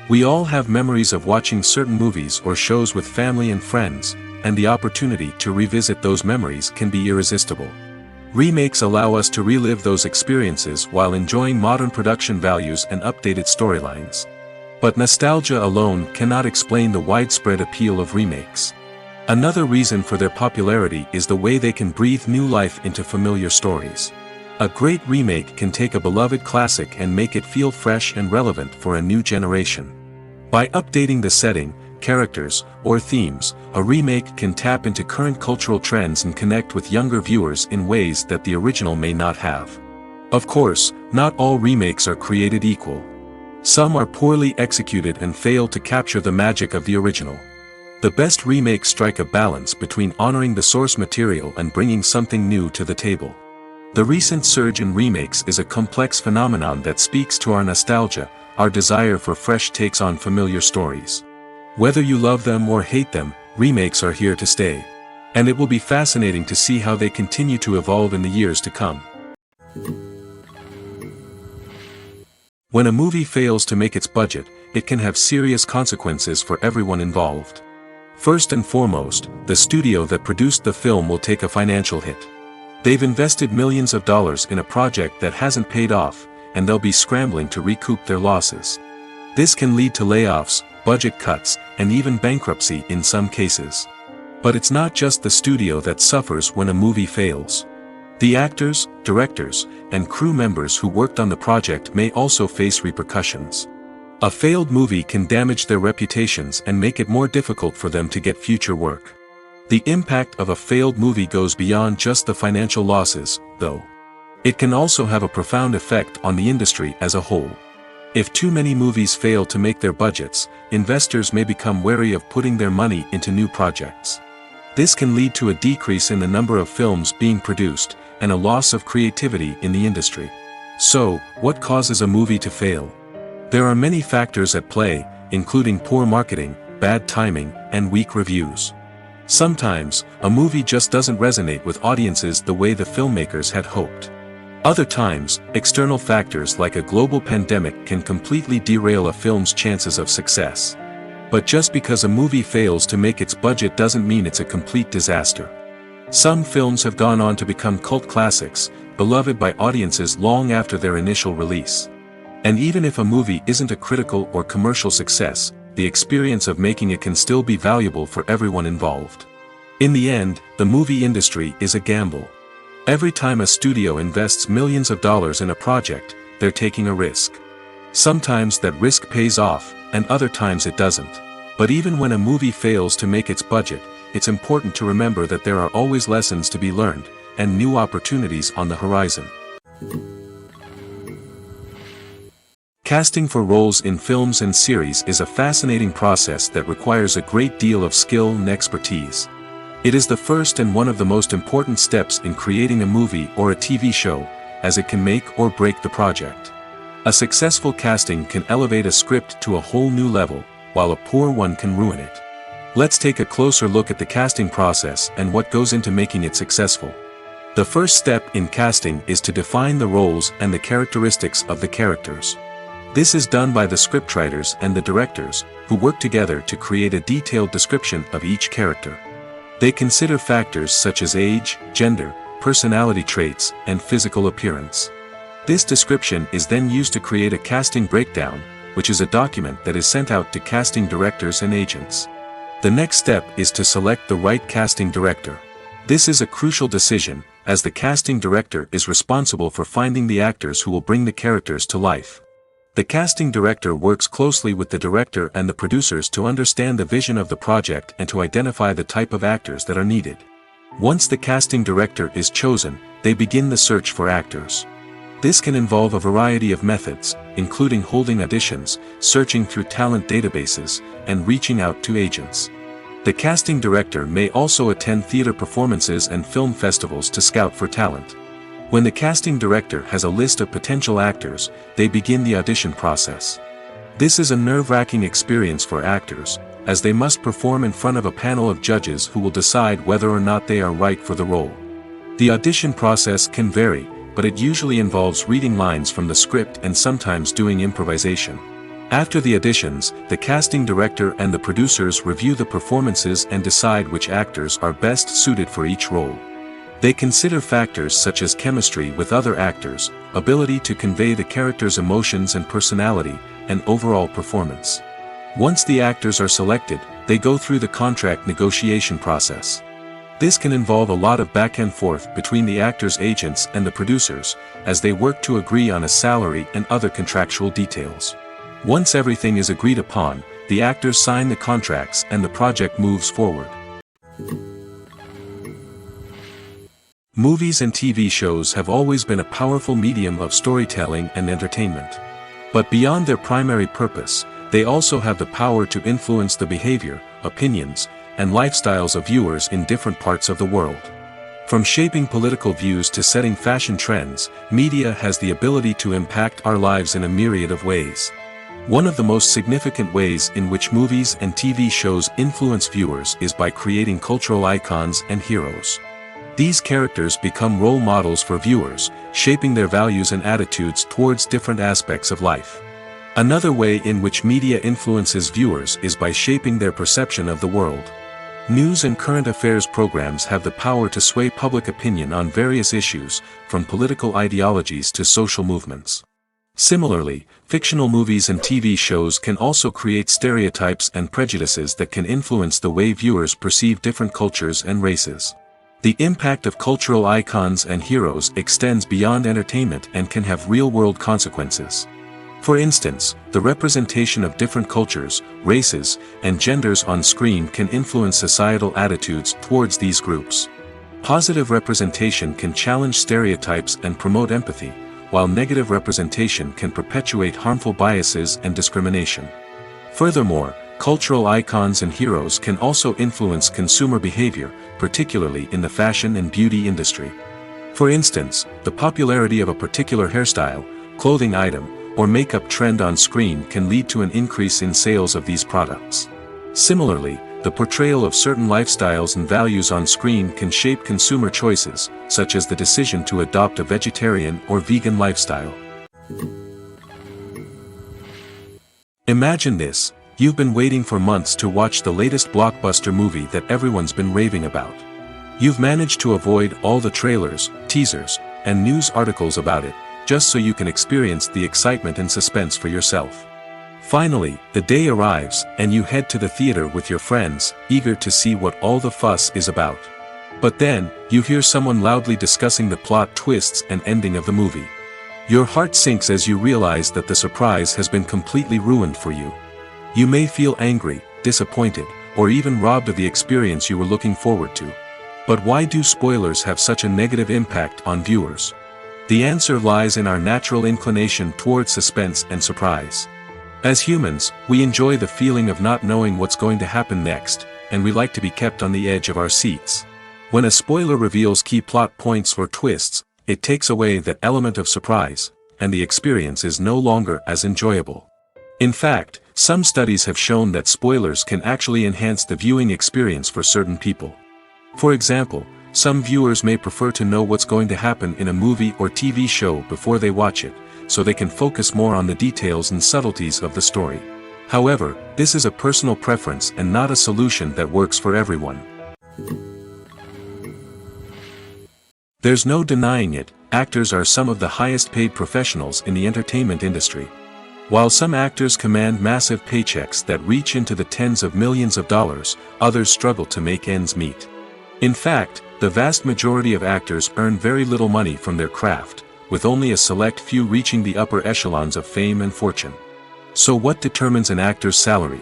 We all have memories of watching certain movies or shows with family and friends, and the opportunity to revisit those memories can be irresistible. Remakes allow us to relive those experiences while enjoying modern production values and updated storylines. But nostalgia alone cannot explain the widespread appeal of remakes. Another reason for their popularity is the way they can breathe new life into familiar stories. A great remake can take a beloved classic and make it feel fresh and relevant for a new generation. By updating the setting, characters, or themes, a remake can tap into current cultural trends and connect with younger viewers in ways that the original may not have. Of course, not all remakes are created equal. Some are poorly executed and fail to capture the magic of the original. The best remakes strike a balance between honoring the source material and bringing something new to the table. The recent surge in remakes is a complex phenomenon that speaks to our nostalgia, our desire for fresh takes on familiar stories. Whether you love them or hate them, remakes are here to stay. And it will be fascinating to see how they continue to evolve in the years to come. When a movie fails to make its budget, it can have serious consequences for everyone involved. First and foremost, the studio that produced the film will take a financial hit. They've invested millions of dollars in a project that hasn't paid off, and they'll be scrambling to recoup their losses. This can lead to layoffs, budget cuts, and even bankruptcy in some cases. But it's not just the studio that suffers when a movie fails. The actors, directors, and crew members who worked on the project may also face repercussions. A failed movie can damage their reputations and make it more difficult for them to get future work. The impact of a failed movie goes beyond just the financial losses, though. It can also have a profound effect on the industry as a whole. If too many movies fail to make their budgets, investors may become wary of putting their money into new projects. This can lead to a decrease in the number of films being produced, and a loss of creativity in the industry. So, what causes a movie to fail? There are many factors at play, including poor marketing, bad timing, and weak reviews. Sometimes, a movie just doesn't resonate with audiences the way the filmmakers had hoped. Other times, external factors like a global pandemic can completely derail a film's chances of success. But just because a movie fails to make its budget doesn't mean it's a complete disaster. Some films have gone on to become cult classics, beloved by audiences long after their initial release. And even if a movie isn't a critical or commercial success, the experience of making it can still be valuable for everyone involved. In the end, the movie industry is a gamble. Every time a studio invests millions of dollars in a project, they're taking a risk. Sometimes that risk pays off, and other times it doesn't. But even when a movie fails to make its budget, it's important to remember that there are always lessons to be learned, and new opportunities on the horizon. Casting for roles in films and series is a fascinating process that requires a great deal of skill and expertise. It is the first and one of the most important steps in creating a movie or a TV show, as it can make or break the project. A successful casting can elevate a script to a whole new level, while a poor one can ruin it. Let's take a closer look at the casting process and what goes into making it successful. The first step in casting is to define the roles and the characteristics of the characters. This is done by the scriptwriters and the directors, who work together to create a detailed description of each character. They consider factors such as age, gender, personality traits, and physical appearance. This description is then used to create a casting breakdown, which is a document that is sent out to casting directors and agents. The next step is to select the right casting director. This is a crucial decision, as the casting director is responsible for finding the actors who will bring the characters to life. The casting director works closely with the director and the producers to understand the vision of the project and to identify the type of actors that are needed. Once the casting director is chosen, they begin the search for actors. This can involve a variety of methods, including holding auditions, searching through talent databases, and reaching out to agents. The casting director may also attend theater performances and film festivals to scout for talent. When the casting director has a list of potential actors, they begin the audition process. This is a nerve-wracking experience for actors, as they must perform in front of a panel of judges who will decide whether or not they are right for the role. The audition process can vary, but it usually involves reading lines from the script and sometimes doing improvisation. After the auditions, the casting director and the producers review the performances and decide which actors are best suited for each role. They consider factors such as chemistry with other actors, ability to convey the character's emotions and personality, and overall performance. Once the actors are selected, they go through the contract negotiation process. This can involve a lot of back and forth between the actors' agents and the producers, as they work to agree on a salary and other contractual details. Once everything is agreed upon, the actors sign the contracts and the project moves forward. Movies and TV shows have always been a powerful medium of storytelling and entertainment. But beyond their primary purpose, they also have the power to influence the behavior, opinions, and lifestyles of viewers in different parts of the world. From shaping political views to setting fashion trends, media has the ability to impact our lives in a myriad of ways. One of the most significant ways in which movies and TV shows influence viewers is by creating cultural icons and heroes. These characters become role models for viewers, shaping their values and attitudes towards different aspects of life. Another way in which media influences viewers is by shaping their perception of the world. News and current affairs programs have the power to sway public opinion on various issues, from political ideologies to social movements. Similarly, fictional movies and TV shows can also create stereotypes and prejudices that can influence the way viewers perceive different cultures and races. The impact of cultural icons and heroes extends beyond entertainment and can have real-world consequences. For instance, the representation of different cultures, races, and genders on screen can influence societal attitudes towards these groups. Positive representation can challenge stereotypes and promote empathy, while negative representation can perpetuate harmful biases and discrimination. Furthermore, cultural icons and heroes can also influence consumer behavior, particularly in the fashion and beauty industry. For instance, the popularity of a particular hairstyle, clothing item, or makeup trend on screen can lead to an increase in sales of these products. Similarly, the portrayal of certain lifestyles and values on screen can shape consumer choices, such as the decision to adopt a vegetarian or vegan lifestyle. Imagine this. You've been waiting for months to watch the latest blockbuster movie that everyone's been raving about. You've managed to avoid all the trailers, teasers, and news articles about it, just so you can experience the excitement and suspense for yourself. Finally, the day arrives, and you head to the theater with your friends, eager to see what all the fuss is about. But then, you hear someone loudly discussing the plot twists and ending of the movie. Your heart sinks as you realize that the surprise has been completely ruined for you. You may feel angry, disappointed, or even robbed of the experience you were looking forward to. But why do spoilers have such a negative impact on viewers? The answer lies in our natural inclination toward suspense and surprise. As humans, we enjoy the feeling of not knowing what's going to happen next, and we like to be kept on the edge of our seats. When a spoiler reveals key plot points or twists, it takes away that element of surprise, and the experience is no longer as enjoyable. In fact, some studies have shown that spoilers can actually enhance the viewing experience for certain people. For example, some viewers may prefer to know what's going to happen in a movie or TV show before they watch it, so they can focus more on the details and subtleties of the story. However, this is a personal preference and not a solution that works for everyone. There's no denying it, actors are some of the highest paid professionals in the entertainment industry. While some actors command massive paychecks that reach into the tens of millions of dollars, others struggle to make ends meet. In fact, the vast majority of actors earn very little money from their craft, with only a select few reaching the upper echelons of fame and fortune. So what determines an actor's salary?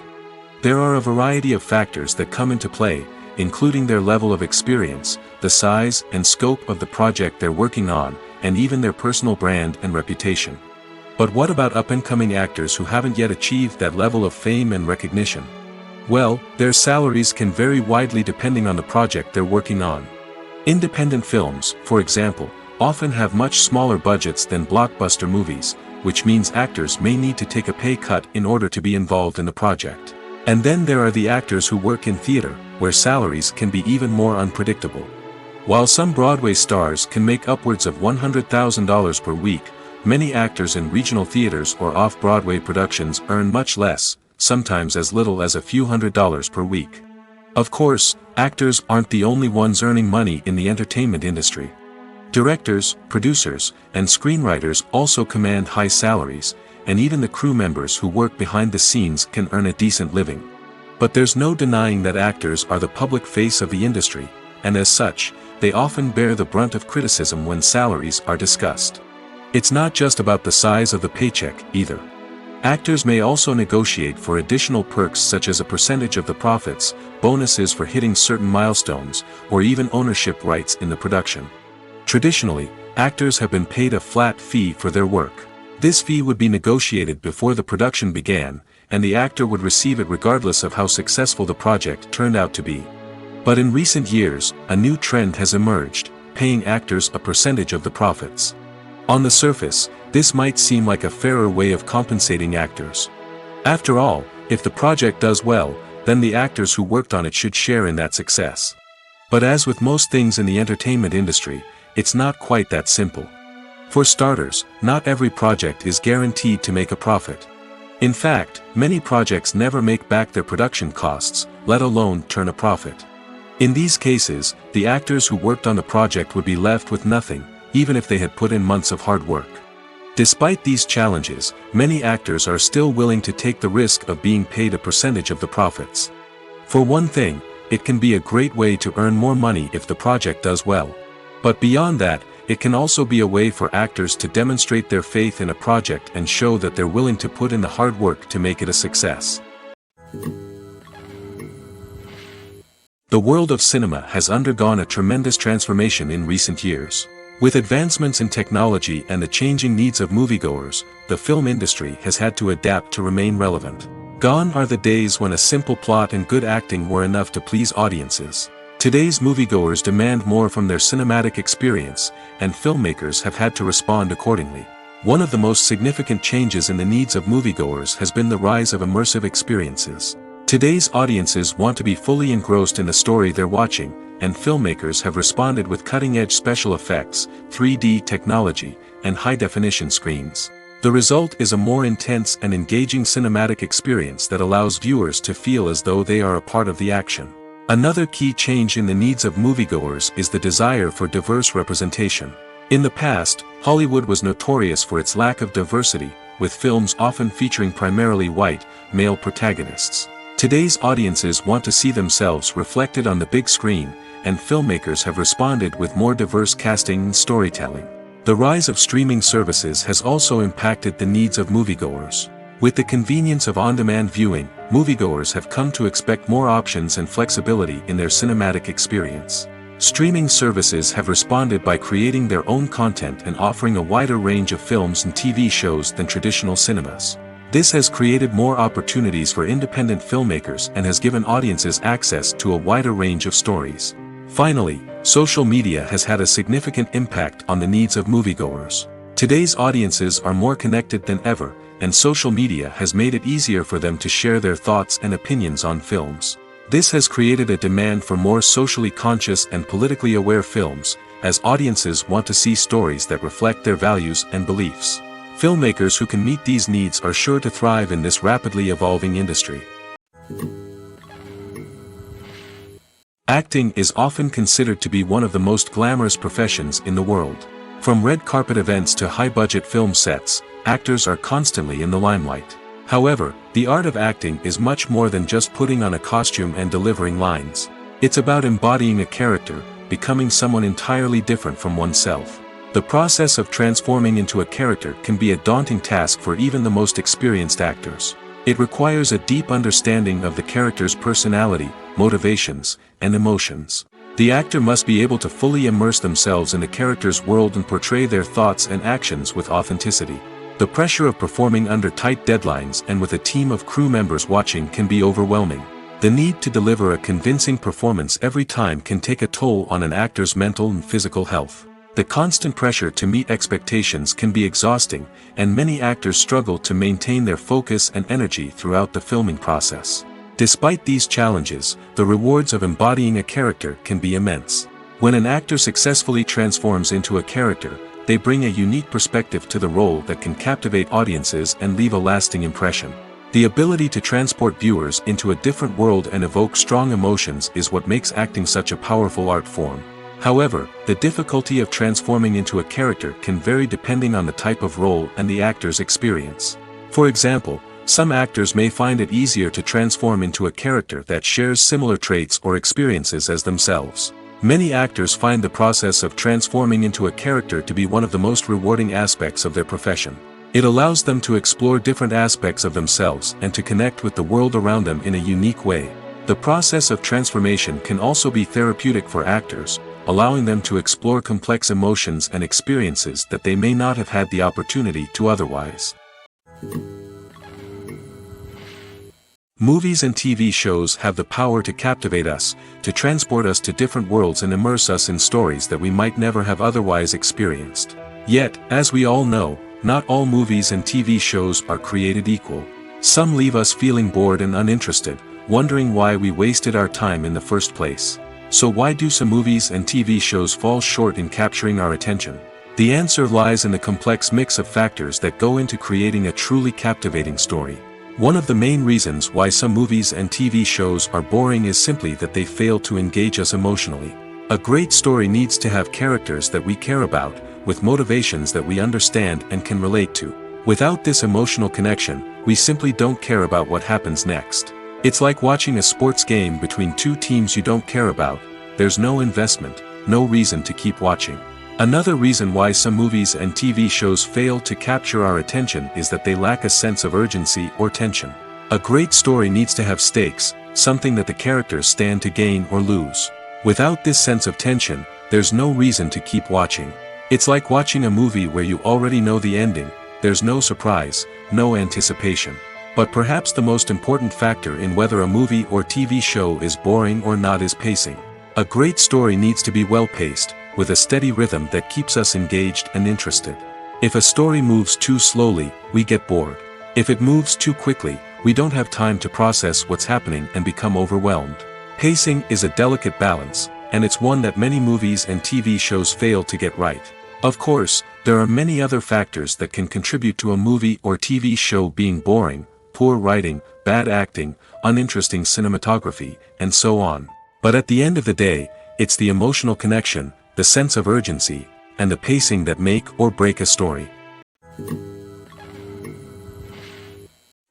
There are a variety of factors that come into play, including their level of experience, the size and scope of the project they're working on, and even their personal brand and reputation. But what about up-and-coming actors who haven't yet achieved that level of fame and recognition? Well, their salaries can vary widely depending on the project they're working on. Independent films, for example, often have much smaller budgets than blockbuster movies, which means actors may need to take a pay cut in order to be involved in the project. And then there are the actors who work in theater, where salaries can be even more unpredictable. While some Broadway stars can make upwards of $100,000 per week, many actors in regional theaters or off-Broadway productions earn much less, sometimes as little as a few $100s per week. Of course, actors aren't the only ones earning money in the entertainment industry. Directors, producers, and screenwriters also command high salaries, and even the crew members who work behind the scenes can earn a decent living. But there's no denying that actors are the public face of the industry, and as such, they often bear the brunt of criticism when salaries are discussed. It's not just about the size of the paycheck, either. Actors may also negotiate for additional perks such as a percentage of the profits, bonuses for hitting certain milestones, or even ownership rights in the production. Traditionally, actors have been paid a flat fee for their work. This fee would be negotiated before the production began, and the actor would receive it regardless of how successful the project turned out to be. But in recent years, a new trend has emerged, paying actors a percentage of the profits. On the surface, this might seem like a fairer way of compensating actors. After all, if the project does well, then the actors who worked on it should share in that success. But as with most things in the entertainment industry, it's not quite that simple. For starters, not every project is guaranteed to make a profit. In fact, many projects never make back their production costs, let alone turn a profit. In these cases, the actors who worked on the project would be left with nothing, even if they had put in months of hard work. Despite these challenges, many actors are still willing to take the risk of being paid a percentage of the profits. For one thing, it can be a great way to earn more money if the project does well. But beyond that, it can also be a way for actors to demonstrate their faith in a project and show that they're willing to put in the hard work to make it a success. The world of cinema has undergone a tremendous transformation in recent years. With advancements in technology and the changing needs of moviegoers, the film industry has had to adapt to remain relevant. Gone are the days when a simple plot and good acting were enough to please audiences. Today's moviegoers demand more from their cinematic experience, and filmmakers have had to respond accordingly. One of the most significant changes in the needs of moviegoers has been the rise of immersive experiences. Today's audiences want to be fully engrossed in the story they're watching, and filmmakers have responded with cutting-edge special effects, 3D technology, and high-definition screens. The result is a more intense and engaging cinematic experience that allows viewers to feel as though they are a part of the action. Another key change in the needs of moviegoers is the desire for diverse representation. In the past, Hollywood was notorious for its lack of diversity, with films often featuring primarily white, male protagonists. Today's audiences want to see themselves reflected on the big screen, and filmmakers have responded with more diverse casting and storytelling. The rise of streaming services has also impacted the needs of moviegoers. With the convenience of on-demand viewing, moviegoers have come to expect more options and flexibility in their cinematic experience. Streaming services have responded by creating their own content and offering a wider range of films and TV shows than traditional cinemas. This has created more opportunities for independent filmmakers and has given audiences access to a wider range of stories. Finally, social media has had a significant impact on the needs of moviegoers. Today's audiences are more connected than ever, and social media has made it easier for them to share their thoughts and opinions on films. This has created a demand for more socially conscious and politically aware films, as audiences want to see stories that reflect their values and beliefs. Filmmakers who can meet these needs are sure to thrive in this rapidly evolving industry. Acting is often considered to be one of the most glamorous professions in the world. From red carpet events to high-budget film sets, actors are constantly in the limelight. However, the art of acting is much more than just putting on a costume and delivering lines. It's about embodying a character, becoming someone entirely different from oneself. The process of transforming into a character can be a daunting task for even the most experienced actors. It requires a deep understanding of the character's personality, motivations, and emotions. The actor must be able to fully immerse themselves in the character's world and portray their thoughts and actions with authenticity. The pressure of performing under tight deadlines and with a team of crew members watching can be overwhelming. The need to deliver a convincing performance every time can take a toll on an actor's mental and physical health. The constant pressure to meet expectations can be exhausting, and many actors struggle to maintain their focus and energy throughout the filming process. Despite these challenges, the rewards of embodying a character can be immense. When an actor successfully transforms into a character, they bring a unique perspective to the role that can captivate audiences and leave a lasting impression. The ability to transport viewers into a different world and evoke strong emotions is what makes acting such a powerful art form. However, the difficulty of transforming into a character can vary depending on the type of role and the actor's experience. For example, some actors may find it easier to transform into a character that shares similar traits or experiences as themselves. Many actors find the process of transforming into a character to be one of the most rewarding aspects of their profession. It allows them to explore different aspects of themselves and to connect with the world around them in a unique way. The process of transformation can also be therapeutic for actors, allowing them to explore complex emotions and experiences that they may not have had the opportunity to otherwise. Movies and TV shows have the power to captivate us, to transport us to different worlds and immerse us in stories that we might never have otherwise experienced. Yet, as we all know, not all movies and TV shows are created equal. Some leave us feeling bored and uninterested, wondering why we wasted our time in the first place. So why do some movies and TV shows fall short in capturing our attention? The answer lies in the complex mix of factors that go into creating a truly captivating story. One of the main reasons why some movies and TV shows are boring is simply that they fail to engage us emotionally. A great story needs to have characters that we care about, with motivations that we understand and can relate to. Without this emotional connection, we simply don't care about what happens next. It's like watching a sports game between two teams you don't care about. There's no investment, no reason to keep watching. Another reason why some movies and TV shows fail to capture our attention is that they lack a sense of urgency or tension. A great story needs to have stakes, something that the characters stand to gain or lose. Without this sense of tension, there's no reason to keep watching. It's like watching a movie where you already know the ending. There's no surprise, no anticipation. But perhaps the most important factor in whether a movie or TV show is boring or not is pacing. A great story needs to be well-paced, with a steady rhythm that keeps us engaged and interested. If a story moves too slowly, we get bored. If it moves too quickly, we don't have time to process what's happening and become overwhelmed. Pacing is a delicate balance, and it's one that many movies and TV shows fail to get right. Of course, there are many other factors that can contribute to a movie or TV show being boring: poor writing, bad acting, uninteresting cinematography, and so on. But at the end of the day, it's the emotional connection, the sense of urgency, and the pacing that make or break a story.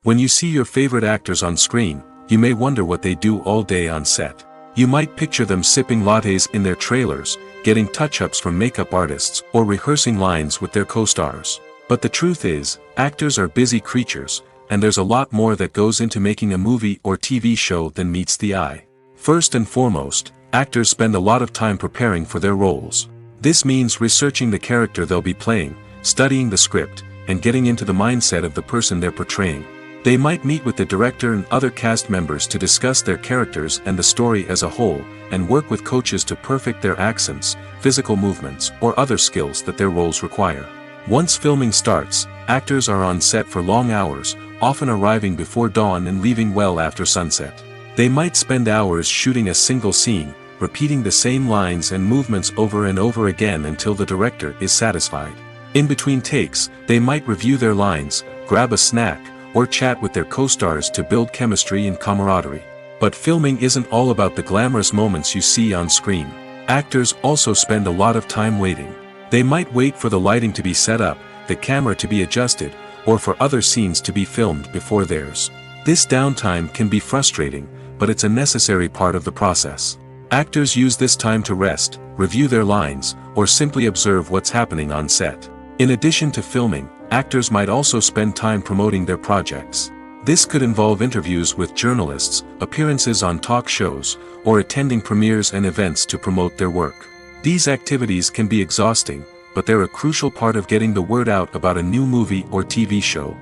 When you see your favorite actors on screen, you may wonder what they do all day on set. You might picture them sipping lattes in their trailers, getting touch-ups from makeup artists, or rehearsing lines with their co-stars. But the truth is, actors are busy creatures, and there's a lot more that goes into making a movie or TV show than meets the eye. First and foremost, actors spend a lot of time preparing for their roles. This means researching the character they'll be playing, studying the script, and getting into the mindset of the person they're portraying. They might meet with the director and other cast members to discuss their characters and the story as a whole, and work with coaches to perfect their accents, physical movements, or other skills that their roles require. Once filming starts, actors are on set for long hours, often arriving before dawn and leaving well after sunset. They might spend hours shooting a single scene, repeating the same lines and movements over and over again until the director is satisfied. In between takes, they might review their lines, grab a snack, or chat with their co-stars to build chemistry and camaraderie. But filming isn't all about the glamorous moments you see on screen. Actors also spend a lot of time waiting. They might wait for the lighting to be set up, the camera to be adjusted, or for other scenes to be filmed before theirs. This downtime can be frustrating, but it's a necessary part of the process. Actors use this time to rest, review their lines, or simply observe what's happening on set. In addition to filming, actors might also spend time promoting their projects. This could involve interviews with journalists, appearances on talk shows, or attending premieres and events to promote their work. These activities can be exhausting, but they're a crucial part of getting the word out about a new movie or TV show.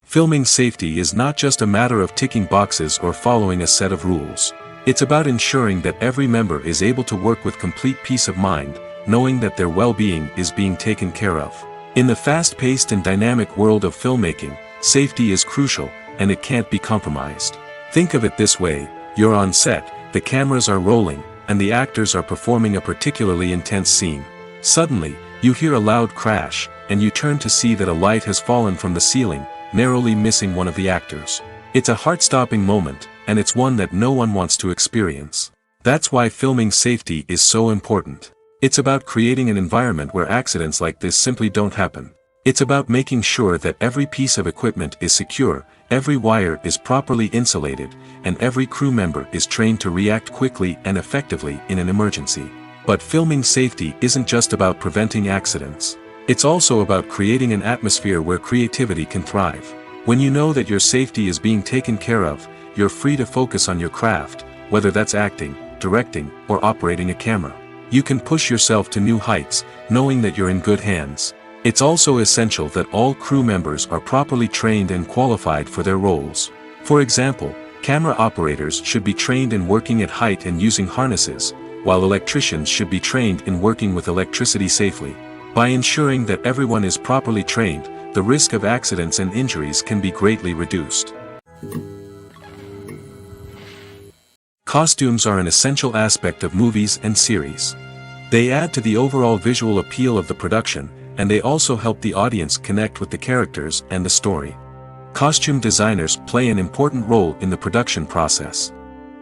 Filming safety is not just a matter of ticking boxes or following a set of rules. It's about ensuring that every member is able to work with complete peace of mind, knowing that their well-being is being taken care of. In the fast-paced and dynamic world of filmmaking, safety is crucial, and it can't be compromised. Think of it this way: you're on set, the cameras are rolling, and the actors are performing a particularly intense scene. Suddenly, you hear a loud crash, and you turn to see that a light has fallen from the ceiling, narrowly missing one of the actors. It's a heart-stopping moment, and it's one that no one wants to experience. That's why filming safety is so important. It's about creating an environment where accidents like this simply don't happen. It's about making sure that every piece of equipment is secure, every wire is properly insulated, and every crew member is trained to react quickly and effectively in an emergency. But filming safety isn't just about preventing accidents. It's also about creating an atmosphere where creativity can thrive. When you know that your safety is being taken care of, you're free to focus on your craft, whether that's acting, directing, or operating a camera. You can push yourself to new heights, knowing that you're in good hands. It's also essential that all crew members are properly trained and qualified for their roles. For example, camera operators should be trained in working at height and using harnesses, while electricians should be trained in working with electricity safely. By ensuring that everyone is properly trained, the risk of accidents and injuries can be greatly reduced. Costumes are an essential aspect of movies and series. They add to the overall visual appeal of the production, and they also help the audience connect with the characters and the story. Costume designers play an important role in the production process.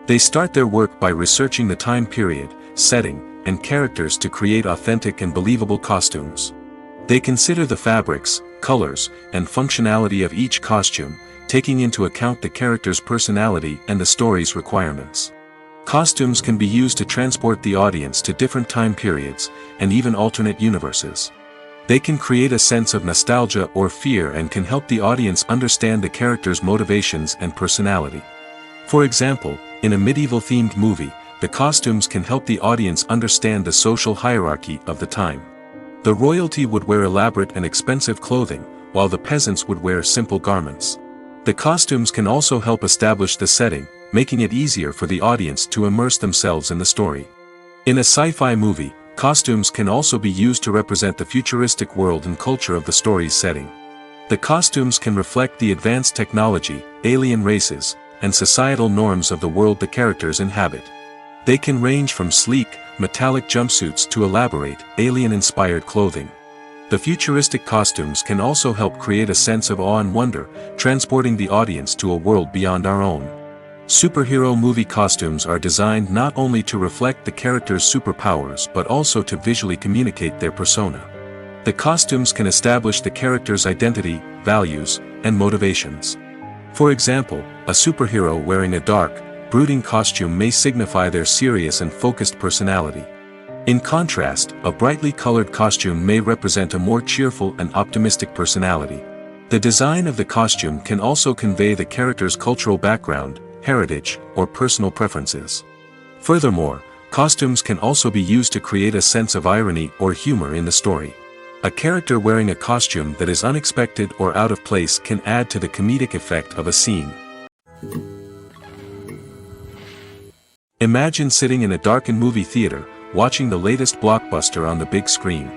They start their work by researching the time period, setting, and characters to create authentic and believable costumes. They consider the fabrics, colors, and functionality of each costume, taking into account the character's personality and the story's requirements. Costumes can be used to transport the audience to different time periods, and even alternate universes. They can create a sense of nostalgia or fear and can help the audience understand the character's motivations and personality. For example, in a medieval-themed movie, the costumes can help the audience understand the social hierarchy of the time. The royalty would wear elaborate and expensive clothing, while the peasants would wear simple garments. The costumes can also help establish the setting, making it easier for the audience to immerse themselves in the story. In a sci-fi movie, costumes can also be used to represent the futuristic world and culture of the story's setting. The costumes can reflect the advanced technology, alien races, and societal norms of the world the characters inhabit. They can range from sleek, metallic jumpsuits to elaborate, alien-inspired clothing. The futuristic costumes can also help create a sense of awe and wonder, transporting the audience to a world beyond our own. Superhero movie costumes are designed not only to reflect the character's superpowers but also to visually communicate their persona. The costumes can establish the character's identity, values, and motivations. For example, a superhero wearing a dark, brooding costume may signify their serious and focused personality. In contrast, a brightly colored costume may represent a more cheerful and optimistic personality. The design of the costume can also convey the character's cultural background, heritage, or personal preferences. Furthermore, costumes can also be used to create a sense of irony or humor in the story. A character wearing a costume that is unexpected or out of place can add to the comedic effect of a scene. Imagine sitting in a darkened movie theater, watching the latest blockbuster on the big screen.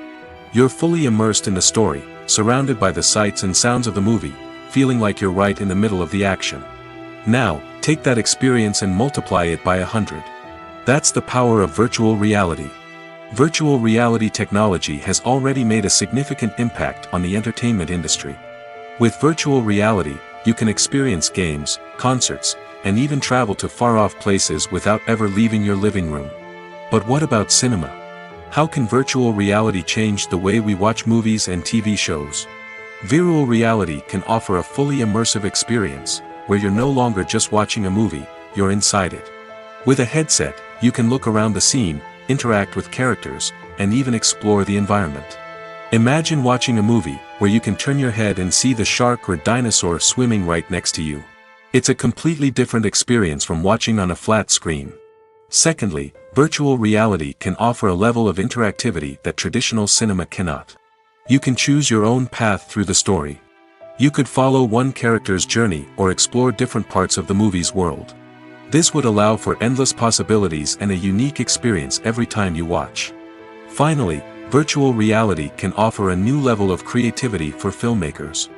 You're fully immersed in the story, surrounded by the sights and sounds of the movie, feeling like you're right in the middle of the action. Now, take that experience and multiply it by 100. That's the power of virtual reality. Virtual reality technology has already made a significant impact on the entertainment industry. With virtual reality, you can experience games, concerts, and even travel to far-off places without ever leaving your living room. But what about cinema? How can virtual reality change the way we watch movies and TV shows? Virtual reality can offer a fully immersive experience, where you're no longer just watching a movie, you're inside it. With a headset, you can look around the scene, interact with characters, and even explore the environment. Imagine watching a movie, where you can turn your head and see the shark or dinosaur swimming right next to you. It's a completely different experience from watching on a flat screen. Secondly, virtual reality can offer a level of interactivity that traditional cinema cannot. You can choose your own path through the story. You could follow one character's journey or explore different parts of the movie's world. This would allow for endless possibilities and a unique experience every time you watch. Finally, virtual reality can offer a new level of creativity for filmmakers.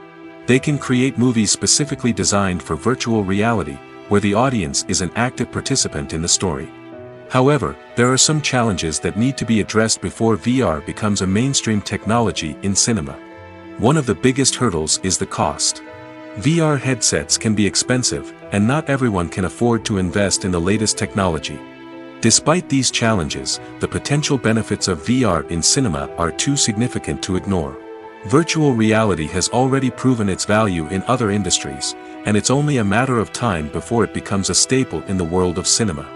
They can create movies specifically designed for virtual reality, where the audience is an active participant in the story. However, there are some challenges that need to be addressed before VR becomes a mainstream technology in cinema. One of the biggest hurdles is the cost. VR headsets can be expensive, and not everyone can afford to invest in the latest technology. Despite these challenges, the potential benefits of VR in cinema are too significant to ignore. Virtual reality has already proven its value in other industries, and it's only a matter of time before it becomes a staple in the world of cinema.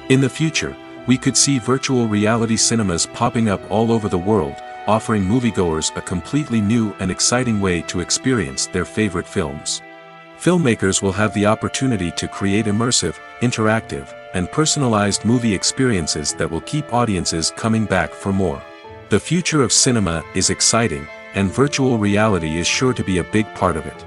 In the future, we could see virtual reality cinemas popping up all over the world, offering moviegoers a completely new and exciting way to experience their favorite films. Filmmakers will have the opportunity to create immersive, interactive, and personalized movie experiences that will keep audiences coming back for more. The future of cinema is exciting, and virtual reality is sure to be a big part of it.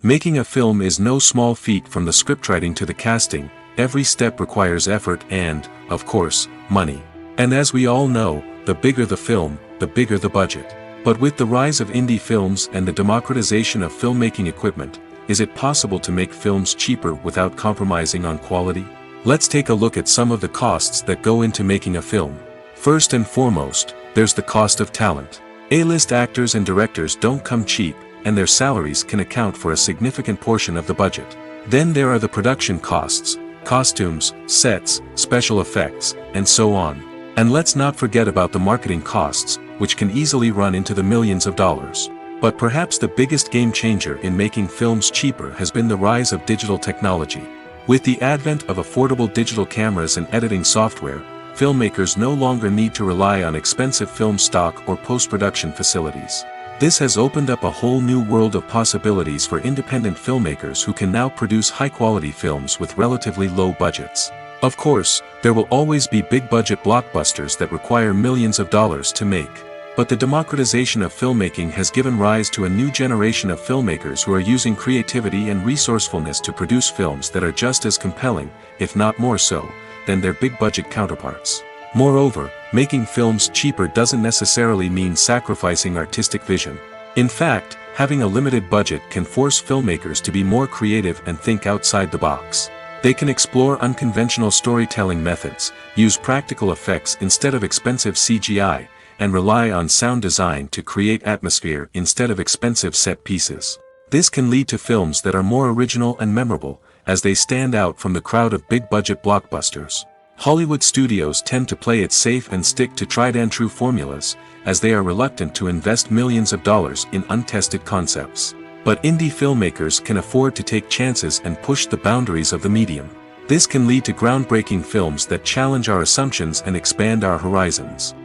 Making a film is no small feat. From the scriptwriting to the casting, every step requires effort and, of course, money. And as we all know, the bigger the film, the bigger the budget. But with the rise of indie films and the democratization of filmmaking equipment, is it possible to make films cheaper without compromising on quality? Let's take a look at some of the costs that go into making a film. First and foremost, there's the cost of talent. A-list actors and directors don't come cheap, and their salaries can account for a significant portion of the budget. Then there are the production costs, costumes, sets, special effects, and so on. And let's not forget about the marketing costs, which can easily run into the millions of dollars. But perhaps the biggest game changer in making films cheaper has been the rise of digital technology. With the advent of affordable digital cameras and editing software, filmmakers no longer need to rely on expensive film stock or post-production facilities. This has opened up a whole new world of possibilities for independent filmmakers who can now produce high-quality films with relatively low budgets. Of course, there will always be big-budget blockbusters that require millions of dollars to make. But the democratization of filmmaking has given rise to a new generation of filmmakers who are using creativity and resourcefulness to produce films that are just as compelling, if not more so, than their big-budget counterparts. Moreover, making films cheaper doesn't necessarily mean sacrificing artistic vision. In fact, having a limited budget can force filmmakers to be more creative and think outside the box. They can explore unconventional storytelling methods, use practical effects instead of expensive CGI, and rely on sound design to create atmosphere instead of expensive set pieces. This can lead to films that are more original and memorable, as they stand out from the crowd of big-budget blockbusters. Hollywood studios tend to play it safe and stick to tried-and-true formulas, as they are reluctant to invest millions of dollars in untested concepts. But indie filmmakers can afford to take chances and push the boundaries of the medium. This can lead to groundbreaking films that challenge our assumptions and expand our horizons.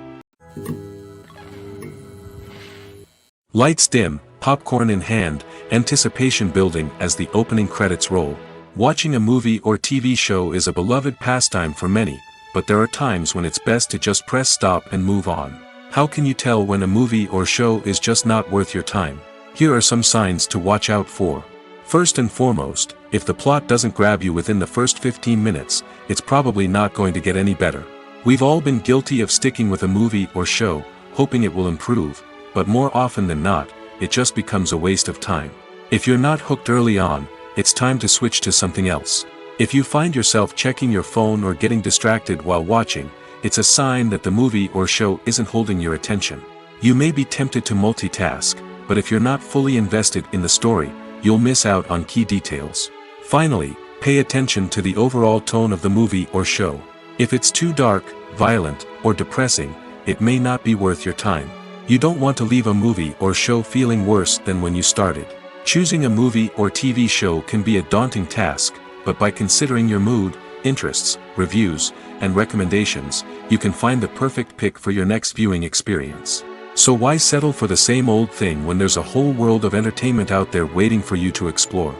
Lights dim, popcorn in hand, anticipation building as the opening credits roll. Watching a movie or TV show is a beloved pastime for many, but there are times when it's best to just press stop and move on. How can you tell when a movie or show is just not worth your time? Here are some signs to watch out for. First and foremost, if the plot doesn't grab you within the first 15 minutes, it's probably not going to get any better. We've all been guilty of sticking with a movie or show, hoping it will improve, but more often than not, it just becomes a waste of time. If you're not hooked early on, it's time to switch to something else. If you find yourself checking your phone or getting distracted while watching, it's a sign that the movie or show isn't holding your attention. You may be tempted to multitask, but if you're not fully invested in the story, you'll miss out on key details. Finally, pay attention to the overall tone of the movie or show. If it's too dark, violent, or depressing, it may not be worth your time. You don't want to leave a movie or show feeling worse than when you started. Choosing a movie or TV show can be a daunting task, but by considering your mood, interests, reviews, and recommendations, you can find the perfect pick for your next viewing experience. So why settle for the same old thing when there's a whole world of entertainment out there waiting for you to explore?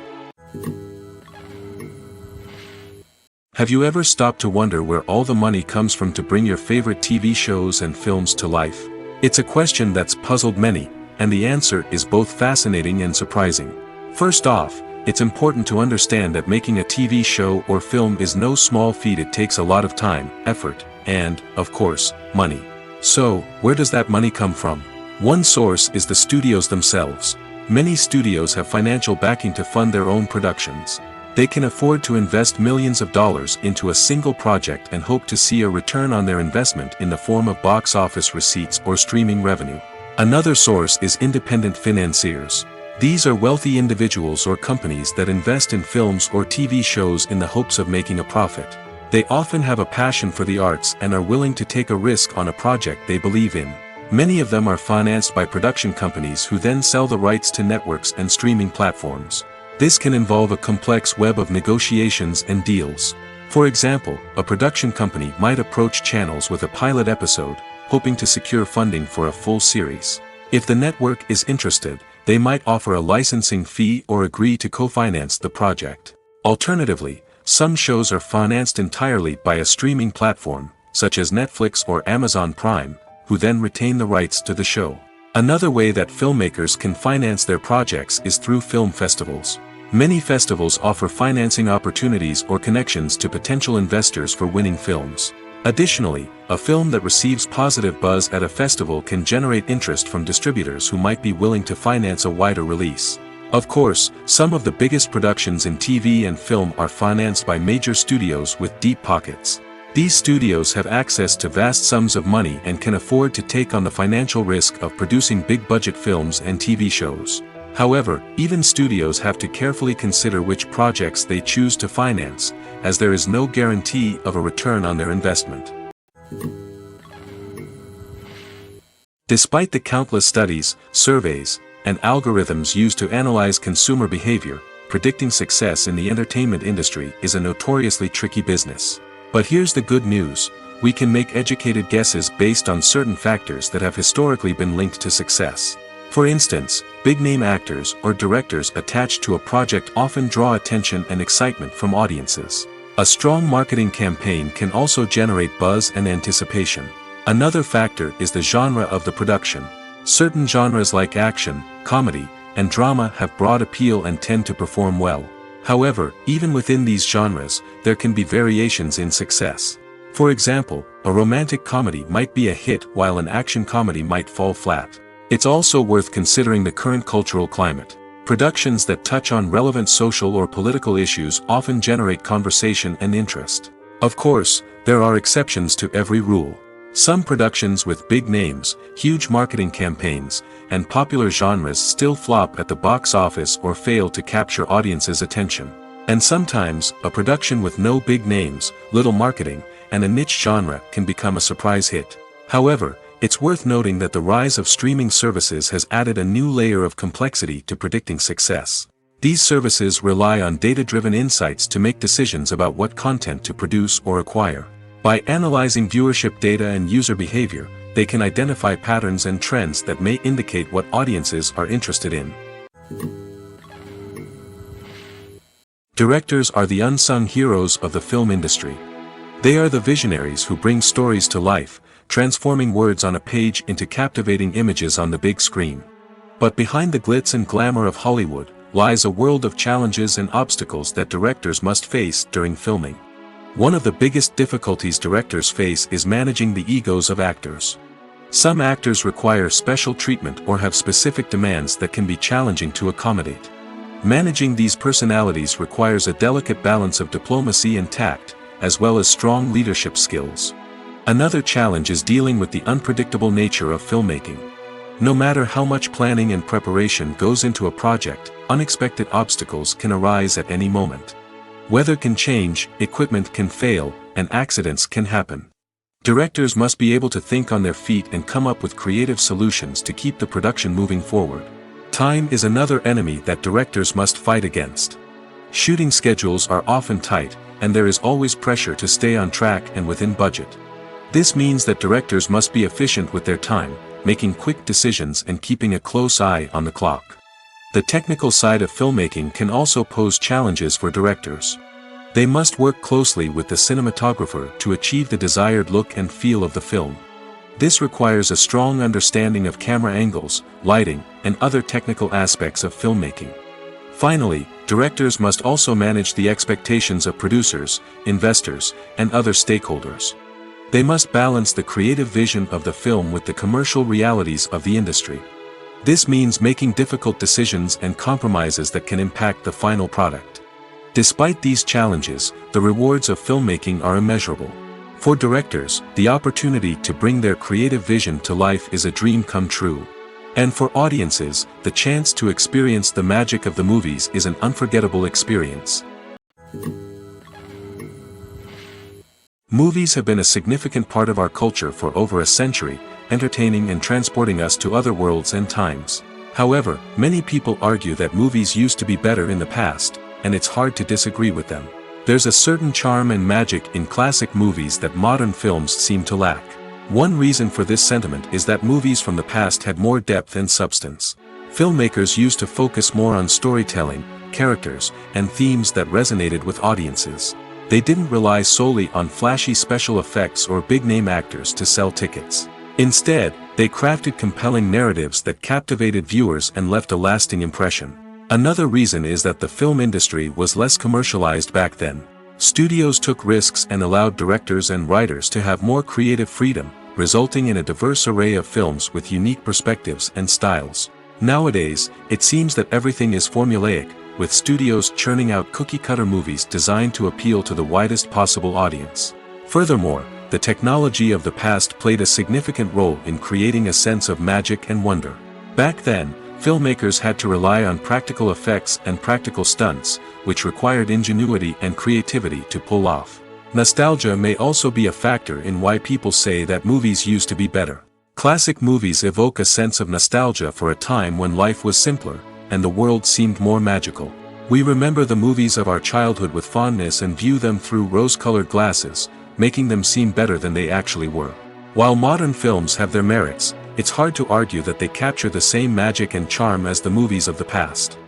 Have you ever stopped to wonder where all the money comes from to bring your favorite TV shows and films to life? It's a question that's puzzled many, and the answer is both fascinating and surprising. First off, it's important to understand that making a TV show or film is no small feat. It takes a lot of time, effort, and, of course, money. So, where does that money come from? One source is the studios themselves. Many studios have financial backing to fund their own productions. They can afford to invest millions of dollars into a single project and hope to see a return on their investment in the form of box office receipts or streaming revenue. Another source is independent financiers. These are wealthy individuals or companies that invest in films or TV shows in the hopes of making a profit. They often have a passion for the arts and are willing to take a risk on a project they believe in. Many of them are financed by production companies who then sell the rights to networks and streaming platforms. This can involve a complex web of negotiations and deals. For example, a production company might approach channels with a pilot episode, hoping to secure funding for a full series. If the network is interested, they might offer a licensing fee or agree to co-finance the project. Alternatively, some shows are financed entirely by a streaming platform, such as Netflix or Amazon Prime, who then retain the rights to the show. Another way that filmmakers can finance their projects is through film festivals. Many festivals offer financing opportunities or connections to potential investors for winning films. Additionally, a film that receives positive buzz at a festival can generate interest from distributors who might be willing to finance a wider release. Of course, some of the biggest productions in TV and film are financed by major studios with deep pockets. These studios have access to vast sums of money and can afford to take on the financial risk of producing big-budget films and TV shows. However, even studios have to carefully consider which projects they choose to finance, as there is no guarantee of a return on their investment. Despite the countless studies, surveys, and algorithms used to analyze consumer behavior, predicting success in the entertainment industry is a notoriously tricky business. But here's the good news: we can make educated guesses based on certain factors that have historically been linked to success. For instance, big-name actors or directors attached to a project often draw attention and excitement from audiences. A strong marketing campaign can also generate buzz and anticipation. Another factor is the genre of the production. Certain genres like action, comedy, and drama have broad appeal and tend to perform well. However, even within these genres, there can be variations in success. For example, a romantic comedy might be a hit while an action comedy might fall flat. It's also worth considering the current cultural climate. Productions that touch on relevant social or political issues often generate conversation and interest. Of course, there are exceptions to every rule. Some productions with big names, huge marketing campaigns, and popular genres still flop at the box office or fail to capture audiences' attention. And sometimes, a production with no big names, little marketing, and a niche genre can become a surprise hit. However, it's worth noting that the rise of streaming services has added a new layer of complexity to predicting success. These services rely on data-driven insights to make decisions about what content to produce or acquire. By analyzing viewership data and user behavior, they can identify patterns and trends that may indicate what audiences are interested in. Directors are the unsung heroes of the film industry. They are the visionaries who bring stories to life, transforming words on a page into captivating images on the big screen. But behind the glitz and glamour of Hollywood lies a world of challenges and obstacles that directors must face during filming. One of the biggest difficulties directors face is managing the egos of actors. Some actors require special treatment or have specific demands that can be challenging to accommodate. Managing these personalities requires a delicate balance of diplomacy and tact, as well as strong leadership skills. Another challenge is dealing with the unpredictable nature of filmmaking. No matter how much planning and preparation goes into a project, unexpected obstacles can arise at any moment. Weather can change, equipment can fail, and accidents can happen. Directors must be able to think on their feet and come up with creative solutions to keep the production moving forward. Time is another enemy that directors must fight against. Shooting schedules are often tight, and there is always pressure to stay on track and within budget. This means that directors must be efficient with their time, making quick decisions and keeping a close eye on the clock. The technical side of filmmaking can also pose challenges for directors. They must work closely with the cinematographer to achieve the desired look and feel of the film. This requires a strong understanding of camera angles, lighting, and other technical aspects of filmmaking. Finally, directors must also manage the expectations of producers, investors, and other stakeholders. They must balance the creative vision of the film with the commercial realities of the industry. This means making difficult decisions and compromises that can impact the final product. Despite these challenges, the rewards of filmmaking are immeasurable. For directors, the opportunity to bring their creative vision to life is a dream come true. And for audiences, the chance to experience the magic of the movies is an unforgettable experience. Movies have been a significant part of our culture for over a century, entertaining and transporting us to other worlds and times. However, many people argue that movies used to be better in the past, and it's hard to disagree with them. There's a certain charm and magic in classic movies that modern films seem to lack. One reason for this sentiment is that movies from the past had more depth and substance. Filmmakers used to focus more on storytelling, characters, and themes that resonated with audiences. They didn't rely solely on flashy special effects or big-name actors to sell tickets. Instead, they crafted compelling narratives that captivated viewers and left a lasting impression. Another reason is that the film industry was less commercialized back then. Studios took risks and allowed directors and writers to have more creative freedom, resulting in a diverse array of films with unique perspectives and styles. Nowadays, it seems that everything is formulaic, with studios churning out cookie-cutter movies designed to appeal to the widest possible audience. Furthermore, the technology of the past played a significant role in creating a sense of magic and wonder. Back then, filmmakers had to rely on practical effects and practical stunts, which required ingenuity and creativity to pull off. Nostalgia may also be a factor in why people say that movies used to be better. Classic movies evoke a sense of nostalgia for a time when life was simpler, and the world seemed more magical. We remember the movies of our childhood with fondness and view them through rose-colored glasses, making them seem better than they actually were. While modern films have their merits, it's hard to argue that they capture the same magic and charm as the movies of the past.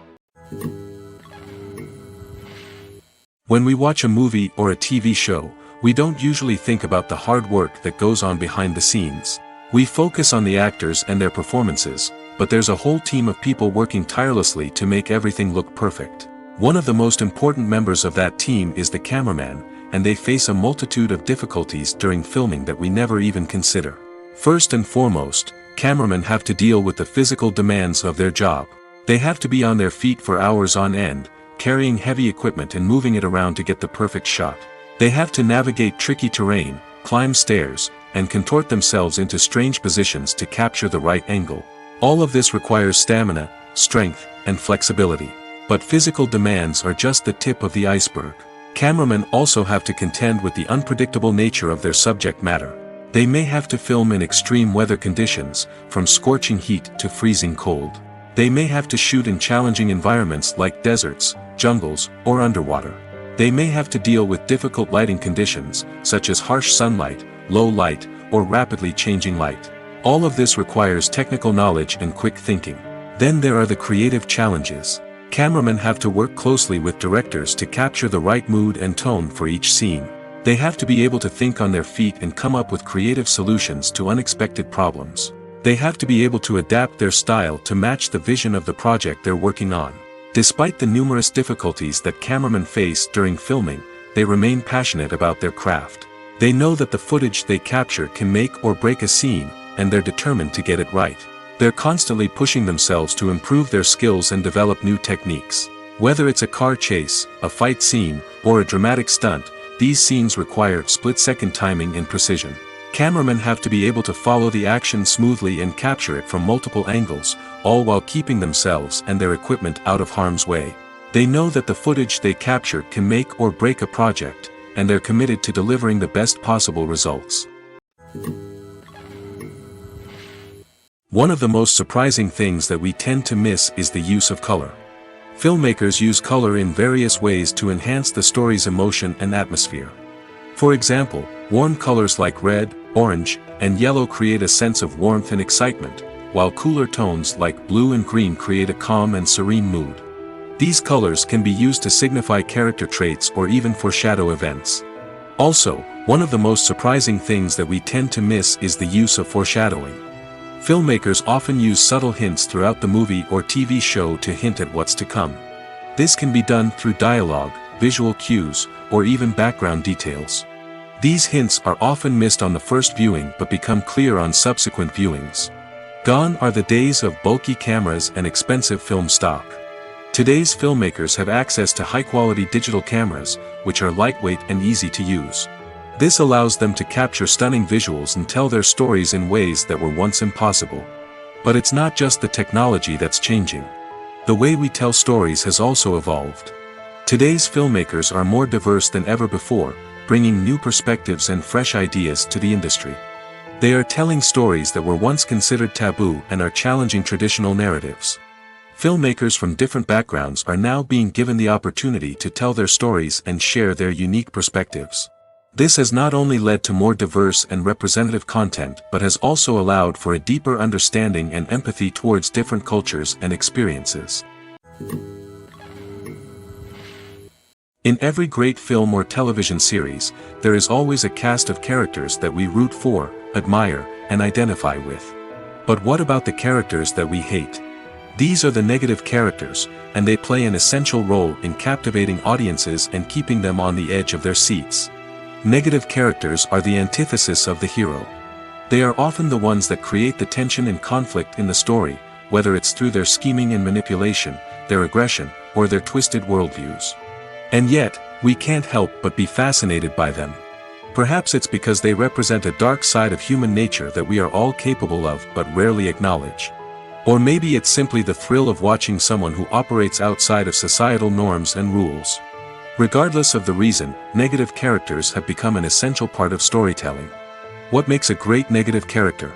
When we watch a movie or a TV show, we don't usually think about the hard work that goes on behind the scenes. We focus on the actors and their performances, but there's a whole team of people working tirelessly to make everything look perfect. One of the most important members of that team is the cameraman, and they face a multitude of difficulties during filming that we never even consider. First and foremost, cameramen have to deal with the physical demands of their job. They have to be on their feet for hours on end, carrying heavy equipment and moving it around to get the perfect shot. They have to navigate tricky terrain, climb stairs, and contort themselves into strange positions to capture the right angle. All of this requires stamina, strength, and flexibility. But physical demands are just the tip of the iceberg. Cameramen also have to contend with the unpredictable nature of their subject matter. They may have to film in extreme weather conditions, from scorching heat to freezing cold. They may have to shoot in challenging environments like deserts, jungles, or underwater. They may have to deal with difficult lighting conditions, such as harsh sunlight, low light, or rapidly changing light. All of this requires technical knowledge and quick thinking. Then there are the creative challenges. Cameramen have to work closely with directors to capture the right mood and tone for each scene. They have to be able to think on their feet and come up with creative solutions to unexpected problems. They have to be able to adapt their style to match the vision of the project they're working on. Despite the numerous difficulties that cameramen face during filming, they remain passionate about their craft. They know that the footage they capture can make or break a scene, and they're determined to get it right. They're constantly pushing themselves to improve their skills and develop new techniques. Whether it's a car chase, a fight scene, or a dramatic stunt, these scenes require split-second timing and precision. Cameramen have to be able to follow the action smoothly and capture it from multiple angles, all while keeping themselves and their equipment out of harm's way. They know that the footage they capture can make or break a project, and they're committed to delivering the best possible results. One of the most surprising things that we tend to miss is the use of color. Filmmakers use color in various ways to enhance the story's emotion and atmosphere. For example, warm colors like red, orange, and yellow create a sense of warmth and excitement, while cooler tones like blue and green create a calm and serene mood. These colors can be used to signify character traits or even foreshadow events. Also, one of the most surprising things that we tend to miss is the use of foreshadowing. Filmmakers often use subtle hints throughout the movie or TV show to hint at what's to come. This can be done through dialogue, visual cues, or even background details. These hints are often missed on the first viewing but become clear on subsequent viewings. Gone are the days of bulky cameras and expensive film stock. Today's filmmakers have access to high-quality digital cameras, which are lightweight and easy to use. This allows them to capture stunning visuals and tell their stories in ways that were once impossible. But it's not just the technology that's changing. The way we tell stories has also evolved. Today's filmmakers are more diverse than ever before, bringing new perspectives and fresh ideas to the industry. They are telling stories that were once considered taboo and are challenging traditional narratives. Filmmakers from different backgrounds are now being given the opportunity to tell their stories and share their unique perspectives. This has not only led to more diverse and representative content but has also allowed for a deeper understanding and empathy towards different cultures and experiences. In every great film or television series, there is always a cast of characters that we root for, admire, and identify with. But what about the characters that we hate? These are the negative characters, and they play an essential role in captivating audiences and keeping them on the edge of their seats. Negative characters are the antithesis of the hero. They are often the ones that create the tension and conflict in the story, whether it's through their scheming and manipulation, their aggression, or their twisted worldviews. And yet, we can't help but be fascinated by them. Perhaps it's because they represent a dark side of human nature that we are all capable of but rarely acknowledge. Or maybe it's simply the thrill of watching someone who operates outside of societal norms and rules. Regardless of the reason, negative characters have become an essential part of storytelling. What makes a great negative character?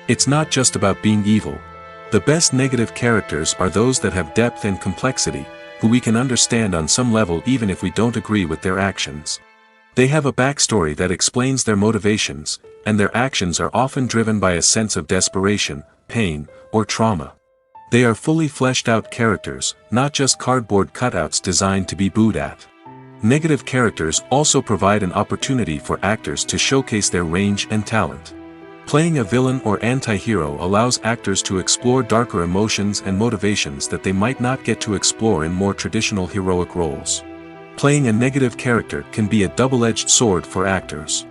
It's not just about being evil. The best negative characters are those that have depth and complexity, who we can understand on some level even if we don't agree with their actions. They have a backstory that explains their motivations, and their actions are often driven by a sense of desperation, pain, or trauma. They are fully fleshed out characters, not just cardboard cutouts designed to be booed at. Negative characters also provide an opportunity for actors to showcase their range and talent. Playing a villain or anti-hero allows actors to explore darker emotions and motivations that they might not get to explore in more traditional heroic roles. Playing a negative character can be a double-edged sword for actors.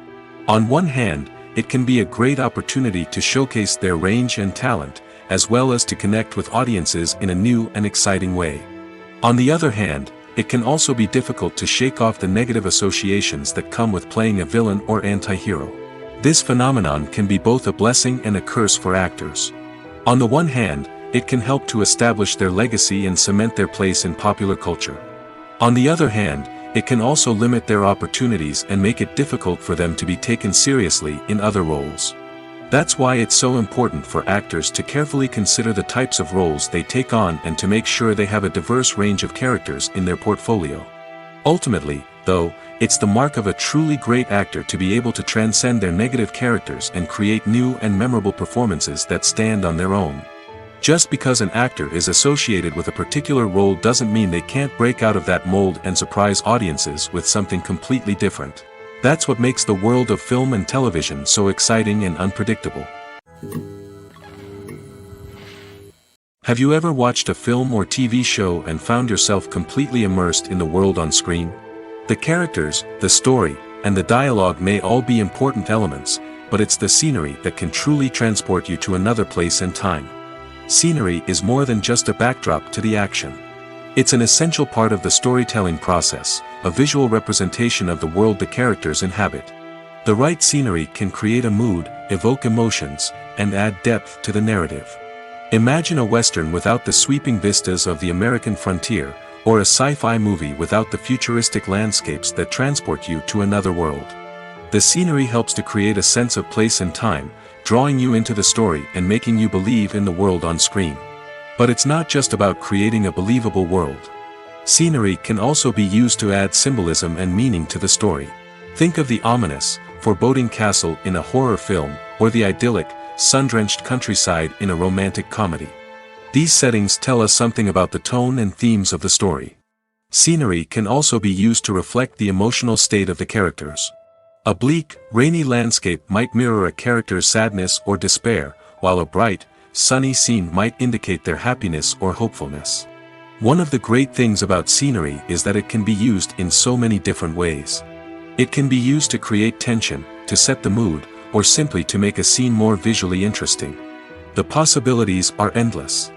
On one hand, it can be a great opportunity to showcase their range and talent, as well as to connect with audiences in a new and exciting way. On the other hand, it can also be difficult to shake off the negative associations that come with playing a villain or anti-hero. This phenomenon can be both a blessing and a curse for actors. On the one hand, it can help to establish their legacy and cement their place in popular culture. On the other hand, it can also limit their opportunities and make it difficult for them to be taken seriously in other roles. That's why it's so important for actors to carefully consider the types of roles they take on and to make sure they have a diverse range of characters in their portfolio. Ultimately, though, it's the mark of a truly great actor to be able to transcend their negative characters and create new and memorable performances that stand on their own. Just because an actor is associated with a particular role doesn't mean they can't break out of that mold and surprise audiences with something completely different. That's what makes the world of film and television so exciting and unpredictable. Have you ever watched a film or TV show and found yourself completely immersed in the world on screen? The characters, the story, and the dialogue may all be important elements, but it's the scenery that can truly transport you to another place and time. Scenery is more than just a backdrop to the action. It's an essential part of the storytelling process, a visual representation of the world the characters inhabit. The right scenery can create a mood, evoke emotions, and add depth to the narrative. Imagine a Western without the sweeping vistas of the American frontier, or a sci-fi movie without the futuristic landscapes that transport you to another world. The scenery helps to create a sense of place and time, drawing you into the story and making you believe in the world on screen. But it's not just about creating a believable world. Scenery can also be used to add symbolism and meaning to the story. Think of the ominous, foreboding castle in a horror film, or the idyllic, sun-drenched countryside in a romantic comedy. These settings tell us something about the tone and themes of the story. Scenery can also be used to reflect the emotional state of the characters. A bleak, rainy landscape might mirror a character's sadness or despair, while a bright, sunny scene might indicate their happiness or hopefulness. One of the great things about scenery is that it can be used in so many different ways. It can be used to create tension, to set the mood, or simply to make a scene more visually interesting. The possibilities are endless.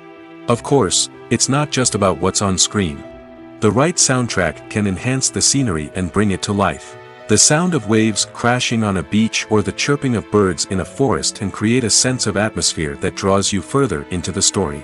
Of course, it's not just about what's on screen. The right soundtrack can enhance the scenery and bring it to life. The sound of waves crashing on a beach or the chirping of birds in a forest can create a sense of atmosphere that draws you further into the story.